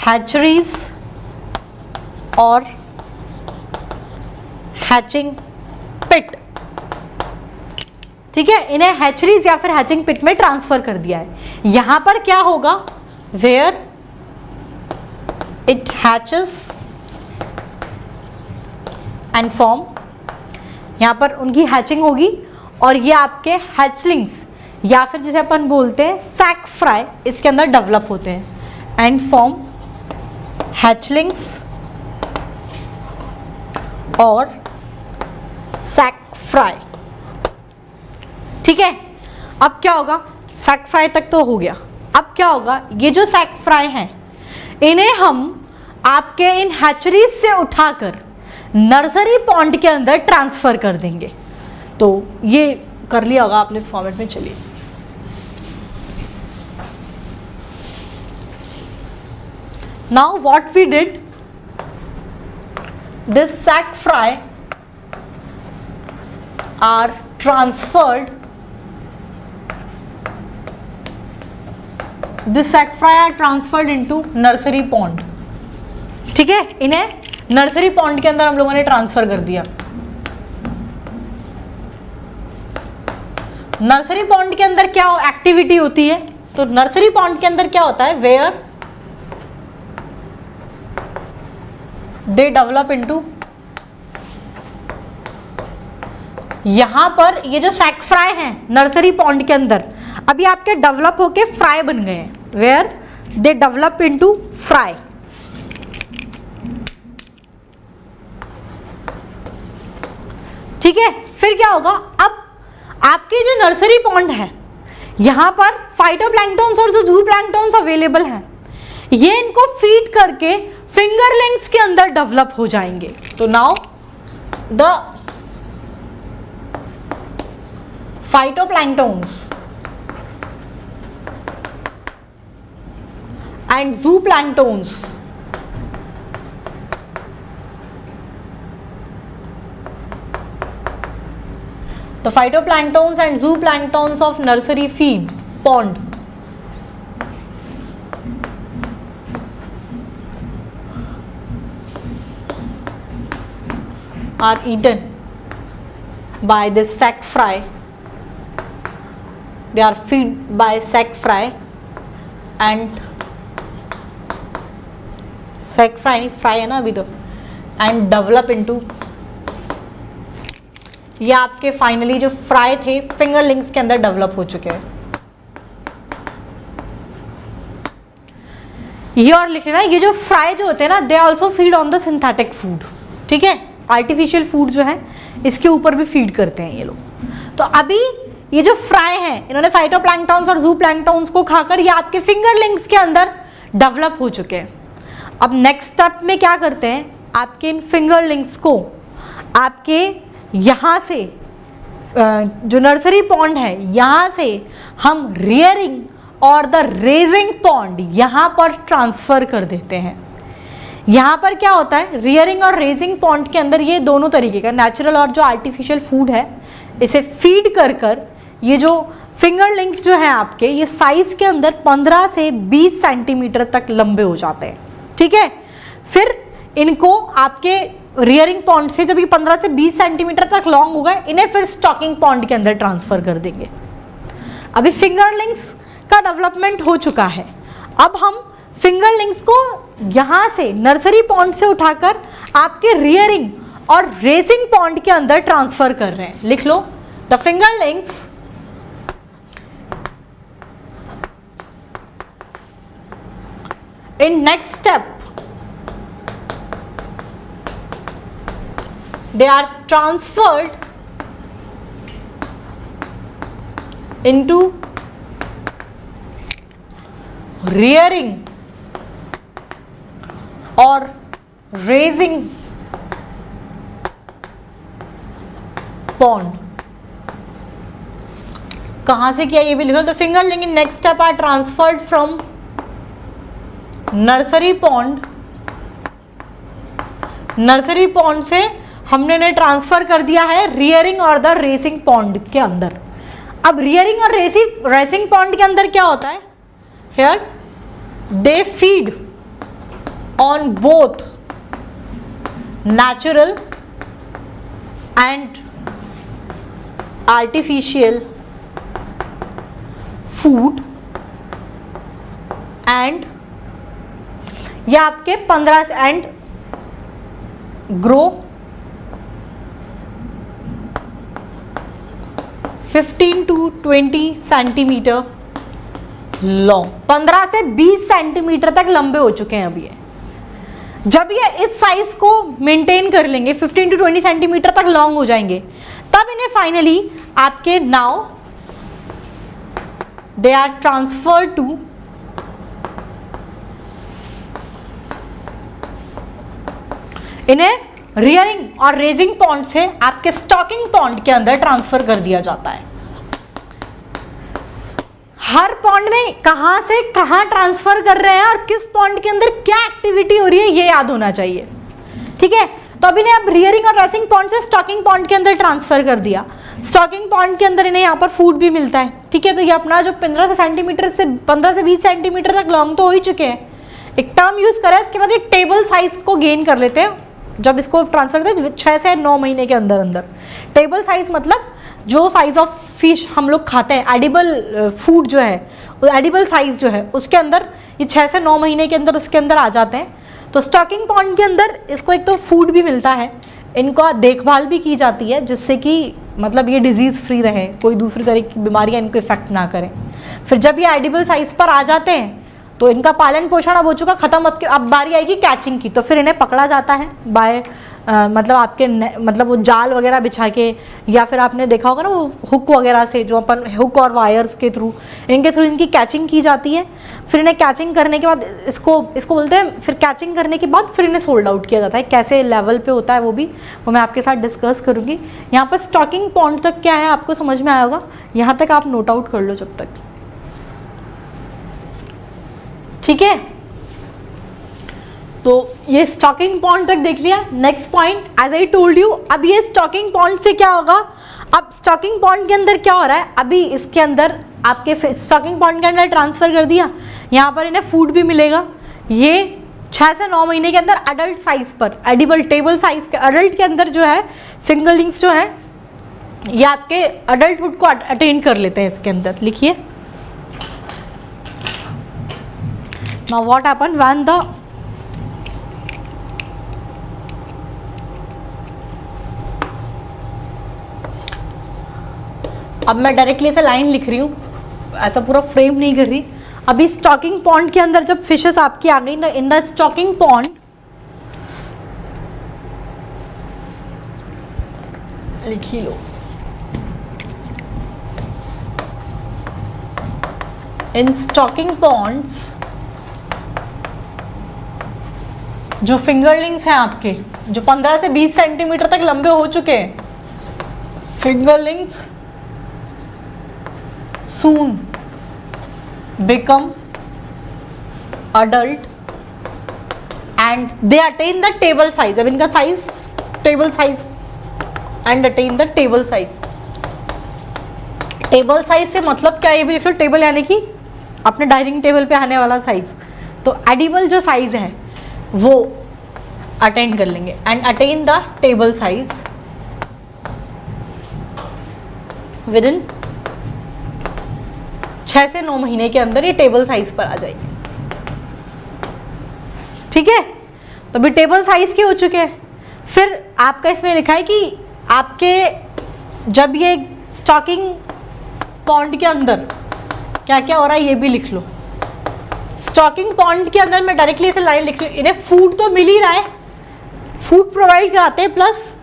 [SPEAKER 1] हैचरीज और हैचिंग पिट, ठीक है। इन्हें हैचरीज या फिर हैचिंग पिट में ट्रांसफर कर दिया है। यहां पर क्या होगा, where it hatches and form, यहां पर उनकी हैचिंग होगी और ये आपके हैचलिंग्स या फिर जिसे अपन बोलते हैं सैक फ्राई इसके अंदर डेवलप होते हैं एंड फॉर्म हैचलिंग्स और सैक फ्राई, ठीक है। अब क्या होगा, सैक फ्राई तक तो हो गया। अब क्या होगा, ये जो सैक फ्राई हैं इन्हें हम आपके इन हैचरीज से उठाकर नर्सरी पॉन्ड के अंदर ट्रांसफर कर देंगे। तो ये कर लिया होगा आपने इस फॉर्मेट में। चलिए now what we did, this sac fry are transferred, this sac fry are transferred into nursery pond, ठीक है। इन्हें नर्सरी पॉन्ड के अंदर हम लोगों ने ट्रांसफर कर दिया। नर्सरी पॉन्ड के अंदर क्या एक्टिविटी होती है, तो नर्सरी पॉन्ड के अंदर क्या होता है, वेयर दे डेवलप इनटू, यहां पर ये जो सैक फ्राई हैं नर्सरी पॉन्ड के अंदर अभी आपके डेवलप होके फ्राई बन गए हैं, where they develop into fry, ठीक है। फिर क्या होगा, अब आपकी जो नर्सरी पॉन्ड है यहां पर फाइटोप्लैंक्टन्स और जो जूप्लैंक्टन्स अवेलेबल हैं ये इनको फीड करके फिंगरलिंग्स के अंदर डेवलप हो जाएंगे। तो now the phytoplanktons and zooplanktons the phytoplanktons and zooplanktons of nursery feed pond are eaten by this sac fry, they are fed by sac fry and sac fry नहीं fry है ना अभी तो, and develop into, ये आपके finally जो fry थे fingerlings के अंदर डेवलप हो चुके हैं। ये और लिख लेना, ये जो फ्राई जो होते हैं ना they also feed on the synthetic food, ठीक है। आर्टिफिशियल फूड जो है इसके ऊपर भी फीड करते हैं ये लोग। तो अभी ये जो फ्राई हैं इन्होंने फाइटोप्लैंक्टन्स और जूप्लैंक्टन्स को खाकर ये आपके फिंगरलिंग्स के अंदर डेवलप हो चुके हैं। अब नेक्स्ट स्टेप में क्या करते हैं, आपके इन फिंगरलिंग्स को आपके यहाँ से जो नर्सरी पॉन्ड है यहाँ से हम रियरिंग और द रेजिंग पॉन्ड यहाँ पर ट्रांसफर कर देते हैं। यहाँ पर क्या होता है, रियरिंग और रेजिंग पॉन्ड के अंदर ये दोनों तरीके का नेचुरल और जो आर्टिफिशियल फूड है इसे फीड कर ये जो फिंगरलिंग्स जो है आपके, ये साइज के अंदर 15 से 20 सेंटीमीटर तक लंबे हो जाते हैं। ठीक है, फिर इनको आपके रियरिंग पॉन्ड से जब ये 15 से 20 सेंटीमीटर तक लॉन्ग हो गए, इन्हें फिर स्टॉकिंग पॉन्ड के अंदर ट्रांसफर कर देंगे। अभी फिंगरलिंग्स का डेवलपमेंट हो चुका है, अब हम फिंगरलिंग्स को यहाँ से नर्सरी पॉन्ड से उठाकर आपके रियरिंग और रेजिंग पॉन्ड के अंदर ट्रांसफर कर रहे हैं। लिख लो, the fingerlings in next step they are transferred into rearing or raising pond। कहां से किया ये भी लिखो, the fingerling in next step are transferred from nursery pond से हमने इन्हें ट्रांसफर कर दिया है रियरिंग और द रेसिंग पॉन्ड के अंदर। अब रियरिंग और रेसिंग पॉन्ड के अंदर क्या होता है, here they feed on both natural and artificial food and ये आपके 15 and grow 15 to 20 centimetre long, 15 से 20 सेंटीमीटर तक लंबे हो चुके हैं। अब ये जब ये इस साइज को मेंटेन कर लेंगे, 15 to 20 सेंटीमीटर तक लॉन्ग हो जाएंगे, तब इन्हें फाइनली आपके now they are transfer to इन्हें रियरिंग और रेजिंग पॉन्ड से आपके स्टॉकिंग पॉन्ड के अंदर ट्रांसफर कर दिया जाता है। हर पॉन्ड में कहां से कहां ट्रांसफर कर रहे हैं और किस पॉन्ड के अंदर क्या एक्टिविटी हो रही है ये याद होना चाहिए। ठीक है, तो अभी ने अब रियरिंग और रेसिंग पॉन्ड से स्टॉकिंग पॉन्ड के अंदर ट्रांसफर कर दिया। स्टॉकिंग पॉन्ड के अंदर इन्हें यहाँ पर फूड भी मिलता है। ठीक है, तो ये अपना जो 15 से 20 सेंटीमीटर तक लॉन्ग तो हो ही चुके हैं। एक टर्म यूज करें, इसके बाद ये टेबल साइज को गेन कर लेते हैं जब इसको ट्रांसफर करते हैं 6 से 9 महीने के अंदर अंदर। टेबल साइज मतलब जो साइज ऑफ फिश हम लोग खाते हैं, एडिबल फूड जो है, एडिबल साइज जो है उसके अंदर ये 6 से 9 महीने के अंदर उसके अंदर आ जाते हैं। तो स्टॉकिंग पॉन्ड के अंदर इसको एक तो फूड भी मिलता है, इनको देखभाल भी की जाती है जिससे कि मतलब ये डिजीज़ फ्री रहे, कोई दूसरी तरह की बीमारियाँ इनको इफेक्ट ना करें। फिर जब ये एडिबल साइज पर आ जाते हैं तो इनका पालन पोषण अब हो चुका खत्म, अब बारी आएगी कैचिंग की। तो फिर इन्हें पकड़ा जाता है बाय मतलब आपके मतलब वो जाल वगैरह बिछा के, या फिर आपने देखा होगा ना वो हुक वगैरह से, जो अपन हुक और वायर्स के थ्रू इनकी कैचिंग की जाती है। फिर इन्हें कैचिंग करने के बाद इसको बोलते हैं, फिर कैचिंग करने के बाद फिर इन्हें सोल्ड आउट किया जाता है। कैसे लेवल पे होता है वो मैं आपके साथ डिस्कस करूँगी। यहाँ पर स्टॉकिंग पॉन्ड तक क्या है आपको समझ में आया होगा, यहाँ तक आप नोट आउट कर लो जब तक। ठीक है, तो ये स्टॉकिंग पॉन्ड तक देख लिया। Next point, as I told you, अब ये स्टॉकिंग पॉन्ड से क्या होगा, अब स्टॉकिंग पॉन्ड के अंदर क्या हो रहा है, अभी इसके अंदर आपके स्टॉकिंग पॉन्ड के अंदर ट्रांसफर कर दिया, यहाँ पर इन्हें फूड भी मिलेगा। ये 6 से 9 महीने के अंदर अडल्ट साइज पर, एडिबल टेबल साइज के अडल्ट के अंदर जो है फिंगरलिंग्स जो है ये आपके अडल्टहुड को अटेन कर लेते हैं इसके अंदर। लिखिए, now what happened when the अब मैं डायरेक्टली ऐसे लाइन लिख रही हूँ, ऐसा पूरा फ्रेम नहीं कर रही। अभी स्टॉकिंग पॉन्ड के अंदर जब फिशेस आपकी आ गई, इन द स्टॉकिंग पॉन्ड, लिखी लो, इन स्टॉकिंग पॉन्ड्स जो फिंगरलिंग्स हैं आपके, जो 15 से 20 सेंटीमीटर तक लंबे हो चुके हैं, fingerlings soon become adult and they attain the table size. अब इनका size table size and attain the table size. Table size से मतलब क्या, ये भी देख लो, टेबल यानी कि अपने डाइनिंग टेबल पे आने वाला साइज, तो एडिबल जो साइज है वो अटेंड कर लेंगे and attain the table size with in 6 से 9 महीने के अंदर ये टेबल साइज पर आ जाएंगे. ठीक है, तो अभी टेबल साइज के हो चुके हैं. फिर आपका इसमें लिखा है कि आपके जब ये स्टॉकिंग पॉन्ड के अंदर क्या क्या हो रहा है ये भी लिख लो. स्टॉकिंग पॉन्ड के अंदर मैं डायरेक्टली ऐसे लाइन लिख रही हूँ, इन्हें फूड तो मिल ही रहा है, फूड प्रोवाइड कराते हैं, plus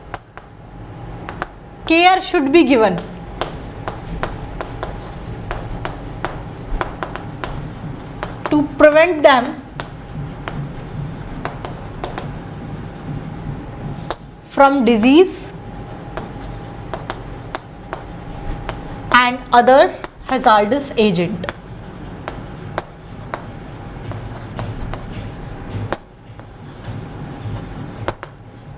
[SPEAKER 1] care should be given. To prevent them from disease and other hazardous agent.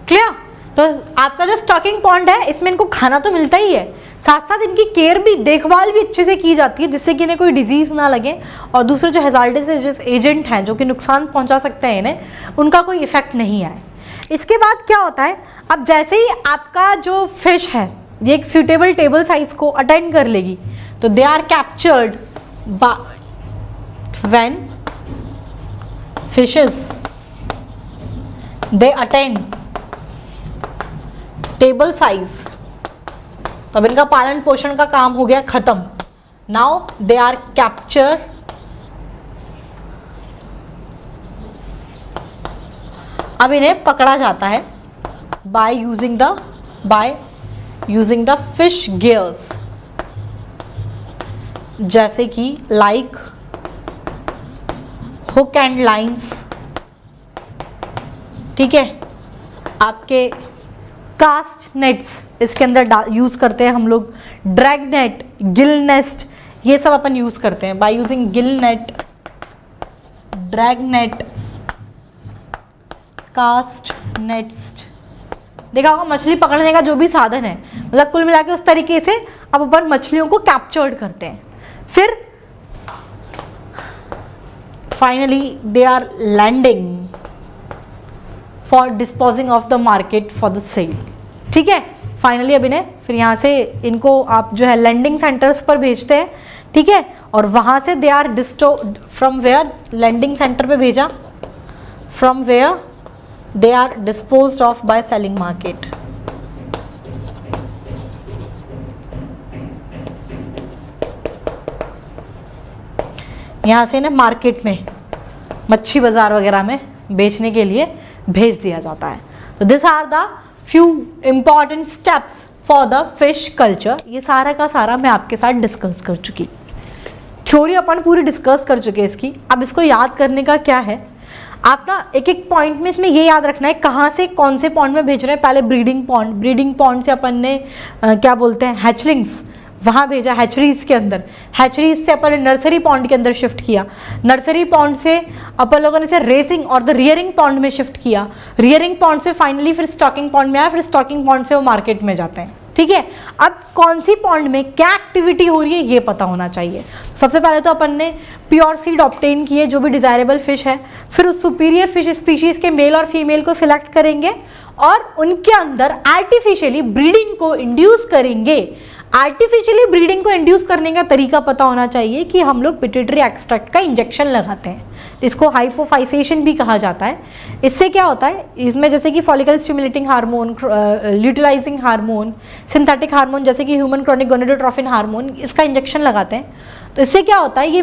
[SPEAKER 1] Clear? तो आपका जो स्टॉकिंग पॉन्ड है इसमें इनको खाना तो मिलता ही है, साथ साथ इनकी केयर भी, देखभाल भी अच्छे से की जाती है जिससे कि इन्हें कोई डिजीज ना लगे और दूसरे जो हैजार्डस एजेंट हैं जो कि नुकसान पहुंचा सकते हैं इन्हें, उनका कोई इफेक्ट नहीं आए. इसके बाद क्या होता है, अब जैसे ही आपका जो फिश है ये एक सुटेबल टेबल साइज को अटेंड कर लेगी तो they are captured when fishes they attend table size. तो अब इनका पालन पोषण का काम हो गया खत्म. नाउ दे आर कैप्चर अब इन्हें पकड़ा जाता है by using the fish gears, जैसे कि लाइक हुक एंड लाइंस. ठीक है, आपके कास्ट नेट्स इसके अंदर यूज करते हैं हम लोग, ड्रैग नेट, गिल नेस्ट, ये सब अपन यूज करते हैं. By using gill net, drag net, cast nets. देखा होगा मछली पकड़ने का जो भी साधन है, मतलब कुल मिला के उस तरीके से अब अपन मछलियों को कैप्चर्ड करते हैं. फिर finally they are landing for disposing of the market for the sale. ठीक है, फाइनली अब इन्हें फिर यहाँ से इनको आप जो है लैंडिंग सेंटर्स पर भेजते हैं. ठीक है, और वहाँ से they are from where, landing centre पे भेजा, from where they are disposed of by selling market. यहाँ से ना मार्केट में, मच्छी बाजार वगैरह में बेचने के लिए भेज दिया जाता है. तो this are the few important steps for the fish culture. ये सारा का सारा मैं आपके साथ डिस्कस कर चुकी, थ्योरी अपन पूरी डिस्कस कर चुके हैं इसकी. अब इसको याद करने का क्या है, आप ना एक एक पॉइंट में इसमें ये याद रखना है कहाँ से कौन से पॉइंट में भेज रहे हैं. पहले ब्रीडिंग पॉइंट से अपन ने क्या बोलते हैं हैचलिंग्स, वहाँ भेजा हैचरीज के अंदर. हैचरीज से अपन ने नर्सरी पॉन्ड के अंदर शिफ्ट किया. नर्सरी पॉन्ड से अपन लोगों ने इसे रेसिंग और द रियरिंग पॉन्ड में शिफ्ट किया. रियरिंग पॉन्ड से फाइनली फिर स्टॉकिंग पॉन्ड में आया. फिर स्टॉकिंग पॉन्ड से वो मार्केट में जाते हैं. ठीक है, अब कौन सी पॉन्ड में क्या एक्टिविटी हो रही है ये पता होना चाहिए. सबसे पहले तो अपन ने प्योर सीड ऑब्टेन किए जो भी डिजायरेबल फिश है. फिर उस सुपीरियर फिश स्पीशीज के मेल और फीमेल को सिलेक्ट करेंगे और उनके अंदर आर्टिफिशियली ब्रीडिंग को इंड्यूस करेंगे. आर्टिफिशियली ब्रीडिंग को इंड्यूस करने का तरीका पता होना चाहिए कि हम लोग पिट्यूटरी एक्सट्रैक्ट का इंजेक्शन लगाते हैं, इसको हाइपोफाइसेशन भी कहा जाता है. इससे क्या होता है, इसमें जैसे कि follicle stimulating hormone, luteinizing hormone, synthetic hormone जैसे कि ह्यूमन क्रोनिक गोनेडोट्रोफिन हार्मोन, इसका इंजेक्शन लगाते हैं. तो इससे क्या होता है, ये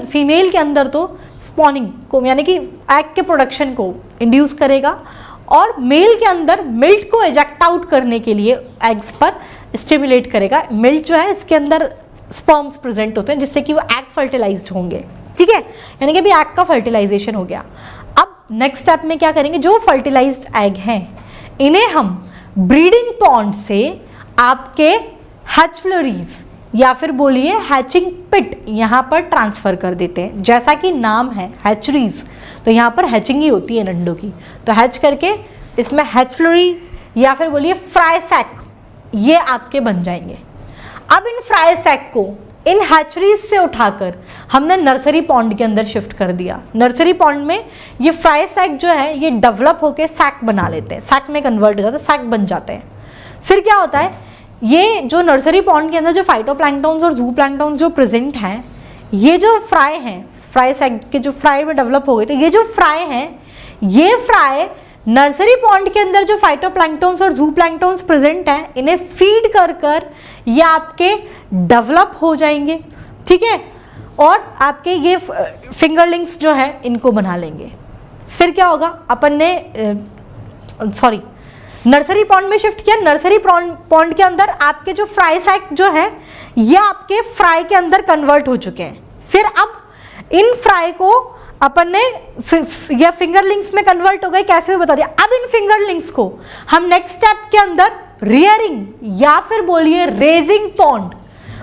[SPEAKER 1] फीमेल के अंदर तो स्पॉनिंग को यानी कि एग के प्रोडक्शन को इंड्यूस करेगा और मेल के अंदर मिल्क को एजेक्ट आउट करने के लिए एग्स पर स्टिमुलेट करेगा. मिल्क जो है इसके अंदर स्पर्म्स प्रेजेंट होते हैं जिससे कि वो एग फर्टिलाइज्ड होंगे. ठीक है, यानी कि अभी एग का फर्टिलाइजेशन हो गया. अब नेक्स्ट स्टेप में क्या करेंगे, जो फर्टिलाइज्ड एग हैं इन्हें हम ब्रीडिंग पॉन्ड से आपके हैचलरीज या फिर बोलिए हैचिंग पिट यहाँ पर ट्रांसफर कर देते हैं। जैसा कि नाम है हैचरीज, तो यहाँ पर हैचिंग ही होती है अंडों की, तो हैच करके इसमें हैचलरी या फिर बोलिए फ्राई सैक ये आपके बन जाएंगे। अब इन फ्राई सैक को इन हैचरीज से उठाकर हमने नर्सरी पॉन्ड के अंदर शिफ्ट कर दिया। नर्सरी पॉन्ड में ये फ्राई सैक जो है ये डेवलप होकर सैक बना लेते हैं, सैक में कन्वर्ट हो जाते हैं, सैक बन जाते हैं। फिर क्या होता है, ये जो नर्सरी पॉन्ड के अंदर जो फाइटोप्लैंक्टन्स और ज़ूप्लैंक्टन्स जो प्रेजेंट हैं, ये जो फ्राई हैं, फ्राई सैक के जो फ्राई में डेवलप हो गए, तो ये जो फ्राई हैं, ये फ्राई नर्सरी पॉन्ड के अंदर जो फाइटोप्लैंक्टन्स और ज़ूप्लैंक्टन्स प्रेजेंट हैं, इन्हें फीड कर कर ये आपके डेवलप हो जाएंगे, ठीक है, और आपके ये फिंगरलिंग्स जो है इनको बना लेंगे। फिर क्या होगा, अपन ने नर्सरी पॉन्ड में शिफ्ट किया। नर्सरी पॉन्ड के अंदर आपके जो फ्राई सैक जो है ये आपके फ्राई के अंदर कन्वर्ट हो चुके हैं। फिर अब इन फ्राई को अपन ने या फिंगरलिंग्स में कन्वर्ट हो गए, कैसे भी बता दिया। अब इन फिंगरलिंग्स को हम नेक्स्ट स्टेप के अंदर रियरिंग या फिर बोलिए रेजिंग पॉन्ड,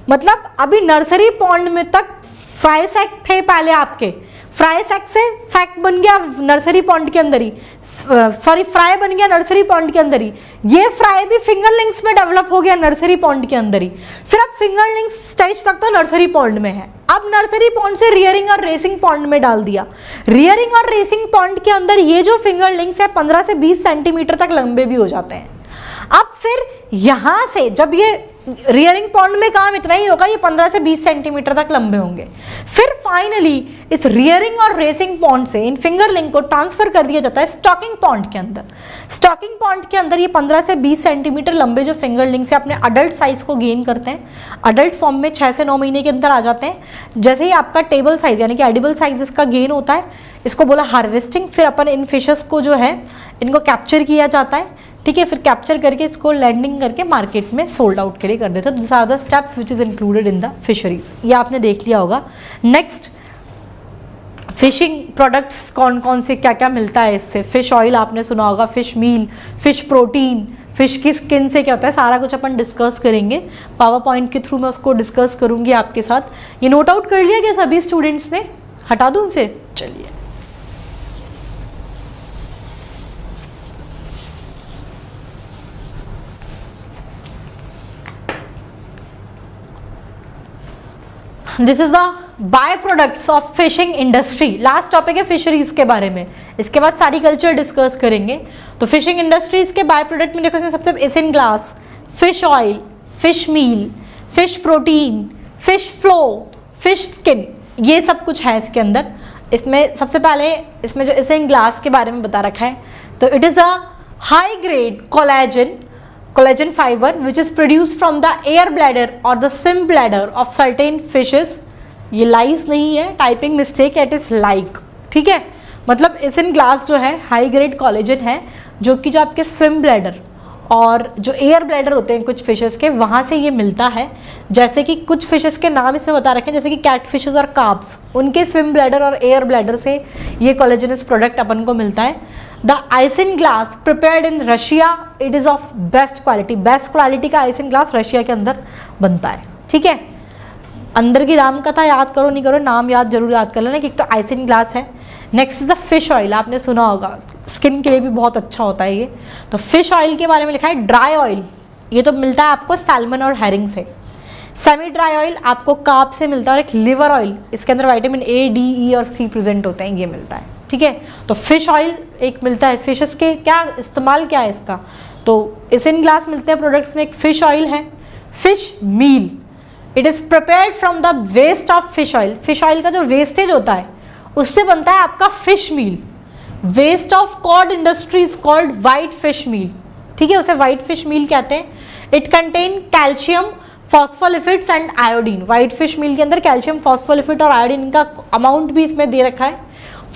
[SPEAKER 1] मतलब अभी नर्सरी पॉन्ड में तक फ्राई सैक थे पहले आपके, फ्राई सैक से सैक बन गया नर्सरी पॉन्ड के अंदर ही, फ्राई बन गया नर्सरी पॉन्ड के अंदर ही, ये फ्राई भी फिंगरलिंग्स में डेवलप हो गया नर्सरी पॉन्ड के अंदर ही। फिर अब फिंगरलिंग्स स्टेज तक तो नर्सरी पॉन्ड में है, अब नर्सरी पॉन्ड से रियरिंग और रेसिंग पॉन्ड में डाल दिया। रियरिंग और रेसिंग पॉन्ड के अंदर ये जो फिंगरलिंग्स है 15 से 20 सेंटीमीटर तक लंबे भी हो जाते हैं। अब फिर यहां से जब ये रियरिंग पॉन्ड में काम इतना ही होगा, ये 15 से 20 सेंटीमीटर तक लंबे होंगे। फिर फाइनली इस रियरिंग और रेसिंग पॉन्ड से इन फिंगरलिंग को ट्रांसफर कर दिया जाता है स्टॉकिंग पॉन्ड के अंदर। स्टॉकिंग पॉन्ड के अंदर ये 15 से 20 सेंटीमीटर लंबे जो फिंगरलिंग से अपने अडल्ट साइज को गेन करते हैं, अडल्ट फॉर्म में 6 से 9 महीने के अंदर आ जाते हैं। जैसे ही आपका टेबल साइज यानी कि एडिबल साइज इसका गेन होता है, इसको बोला हार्वेस्टिंग। फिर अपन इन फिशेस को जो है इनको कैप्चर किया जाता है, ठीक है, फिर कैप्चर करके इसको लैंडिंग करके मार्केट में सोल्ड आउट के लिए कर देते हैं। This are the steps which is included in the fisheries, ये आपने देख लिया होगा। नेक्स्ट, फिशिंग प्रोडक्ट्स कौन कौन से क्या क्या मिलता है इससे। फिश ऑयल आपने सुना होगा, fish meal, fish protein, fish की स्किन से क्या होता है, सारा कुछ अपन डिस्कस करेंगे। पावर पॉइंट के थ्रू मैं उसको डिस्कस करूंगी आपके साथ। ये नोट आउट कर लिया क्या सभी स्टूडेंट्स ने? हटा दूं उसे? चलिए, this is the by products of fishing industry. Last topic है फिशरीज के बारे में, इसके बाद सारी कल्चर डिस्कस करेंगे। तो फिशिंग इंडस्ट्रीज के बाय प्रोडक्ट में देखो, सबसे isinglass, fish oil, fish meal, fish protein, fish flour, fish skin, ये सब कुछ है इसके अंदर। इसमें सबसे पहले इसमें जो इसिनग्लास के बारे में बता रखा है, तो it is a high grade collagen fiber which is produced from the air bladder or the swim bladder of certain fishes। ये लाइज नहीं है, टाइपिंग मिस्टेक है, इट इज लाइक, ठीक है। मतलब इसिनग्लास जो है हाई ग्रेड कोलेजन है, जो कि जो आपके स्विम ब्लैडर और जो एयर ब्लैडर होते हैं कुछ फिशेस के, वहाँ से ये मिलता है। जैसे कि कुछ फिशेस के नाम इसमें बता रखे हैं, जैसे कि कैट फिशेस और कार्प्स, उनके स्विम ब्लैडर और एयर ब्लैडर से ये कोलेजनस प्रोडक्ट अपन को मिलता है। The isinglass prepared in Russia, it is of best quality. Best quality का आइसिनग्लास रशिया के अंदर बनता है, ठीक है। अंदर की राम कथा याद करो नहीं करो, नाम जरूर याद कर लेना कि एक तो आइसिनग्लास है। Next is the fish oil, आपने सुना होगा, स्किन के लिए भी बहुत अच्छा होता है ये। तो फिश ऑयल के बारे में लिखा है ड्राई ऑयल, ये तो मिलता है आपको सैल्मन और हैरिंग से। सेमी ड्राई ऑयल आपको कार्प से मिलता है, और एक लिवर ऑयल, इसके अंदर विटामिन ए, डी, ई और सी प्रेजेंट होते हैं, ये मिलता है, ठीक है। तो फिश ऑयल एक मिलता है। फिशेस के क्या इस्तेमाल क्या है इसका, तो इसिनग्लास मिलते हैं प्रोडक्ट्स में। एक फिश ऑयल है। Fish meal, it is prepared from the waste of fish oil. Fish oil का जो वेस्टेज होता है उससे बनता है आपका fish meal. Waste of cod industry is called white fish meal, ठीक है, उसे व्हाइट फिश मील कहते हैं। It contain calcium, phospholipids and iodine. White fish meal के अंदर कैल्शियम, फॉस्फोलिपिड और आयोडीन का अमाउंट भी इसमें दे रखा है।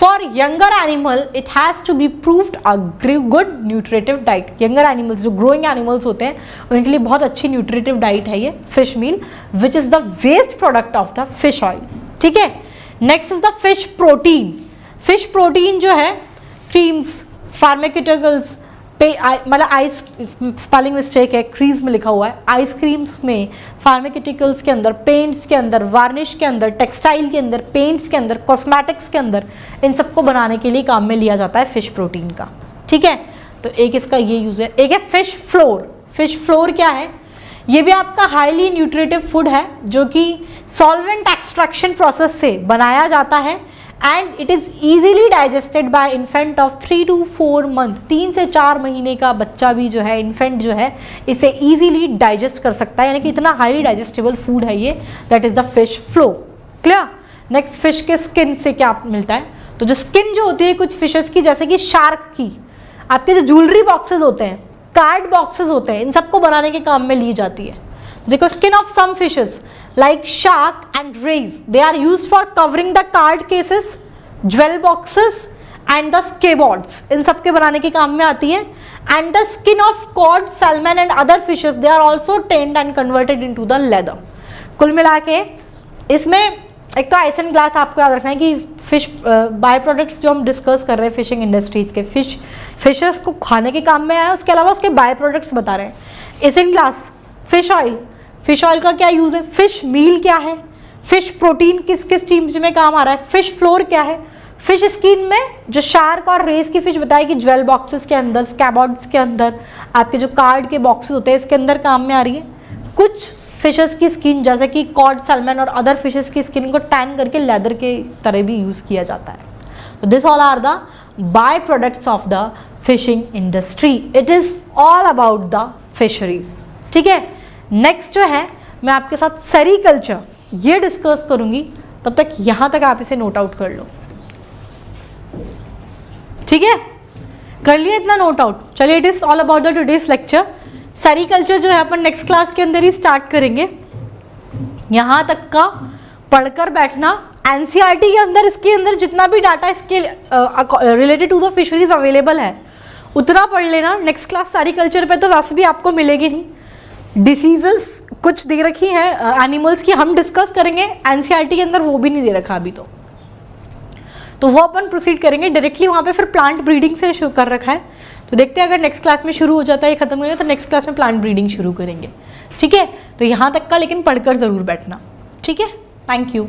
[SPEAKER 1] For younger animal it has to be proved a good nutritive diet. Younger animals जो ग्रोइंग एनिमल्स होते हैं उनके लिए बहुत अच्छी न्यूट्रिटिव डाइट है ये fish meal, which is the waste product of the fish oil, ठीक है। Next is the fish protein. Fish protein जो है क्रीम्स, फार्मास्यूटिकल्स, मतलब आइस, स्पेलिंग मिस्टेक है, क्रीज में लिखा हुआ है, आइसक्रीम्स में, फार्मास्यूटिकल्स के अंदर, पेंट्स के अंदर, वार्निश के अंदर, टेक्सटाइल के अंदर, पेंट्स के अंदर, कॉस्मेटिक्स के अंदर, इन सबको बनाने के लिए काम में लिया जाता है फिश प्रोटीन का। ठीक है, तो एक इसका ये यूज है। एक है फिश फ्लोर। फिश फ्लोर क्या है? ये भी आपका हाईली न्यूट्रिटिव फूड है जो कि सॉल्वेंट एक्सट्रैक्शन प्रोसेस से बनाया जाता है and it is easily digested by infant of 3 to 4 month. 3 से 4 महीने का बच्चा भी जो है, इन्फेंट जो है, इसे इजीली डाइजेस्ट कर सकता है, यानी कि इतना हाईली डाइजेस्टेबल फूड है ये, that is the fish flow. Clear? Next, fish के स्किन से क्या मिलता है? तो जो स्किन जो होती है कुछ फिशेस की, जैसे कि शार्क की, आपके जो ज्वेलरी बॉक्सेस होते हैं, कार्ड बॉक्सेस होते हैं, इन सबको बनाने के काम में ली जाती है। देखो, skin of some fishes like shark and rays, they are used for covering the card cases, jewel boxes and the skateboards, इन सब के बनाने के काम में आती है। and the skin of cod, salmon and other fishes, they are also tanned and converted into the leather। कुल मिला के इसमें एक तो आइस एंड ग्लास आपको याद रखना है कि फिश बाय प्रोडक्ट्स जो हम डिस्कस कर रहे हैं फिशिंग इंडस्ट्रीज के, फिशेस को खाने के काम में आया, उसके अलावा उसके बाय प्रोडक्ट्स बता रहे हैं। Ice and glass, fish oil, fish oil का क्या यूज़ है? फिश मील क्या है? फिश प्रोटीन किस किस चीज में काम आ रहा है? फिश फ्लोर क्या है? फिश स्किन में जो शार्क और रेस की फिश बताई कि ज्वेल बॉक्सेस के अंदर, स्कैबॉर्ड्स के अंदर, आपके जो कार्ड के बॉक्सेस होते हैं इसके अंदर काम में आ रही है। कुछ फिशेस की स्किन जैसे कि कॉड, सैल्मन और अदर फिशेस की स्किन को टैन करके लेदर के तरह भी यूज़ किया जाता है। तो this all are the by products of the fishing industry. It is all about the fisheries. ठीक है, नेक्स्ट जो है मैं आपके साथ सेरीकल्चर ये डिस्कस करूंगी, तब तक यहां तक आप इसे नोट आउट कर लो। ठीक है, कर लिया इतना नोट आउट? चलिए, it is all about the today's lecture. Sericulture जो है अपन नेक्स्ट क्लास के अंदर ही स्टार्ट करेंगे। यहां तक का पढ़कर बैठना। एनसीईआरटी के अंदर इसके अंदर जितना भी डाटा इसके related to the fisheries available है उतना पढ़ लेना। नेक्स्ट क्लास सेरीकल्चर पे तो वैसे भी आपको मिलेगी नहीं। डिसीजेस कुछ दे रखी हैं एनिमल्स की, हम डिस्कस करेंगे। एनसीईआरटी के अंदर वो भी नहीं दे रखा अभी, तो वो अपन प्रोसीड करेंगे डायरेक्टली। वहाँ पे फिर प्लांट ब्रीडिंग से शुरू कर रखा है, तो देखते हैं अगर नेक्स्ट क्लास में शुरू हो जाता है, ये खत्म हो जाए तो नेक्स्ट क्लास में प्लांट ब्रीडिंग शुरू करेंगे। ठीक है, तो यहाँ तक का लेकिन पढ़कर ज़रूर बैठना। ठीक है, थैंक यू।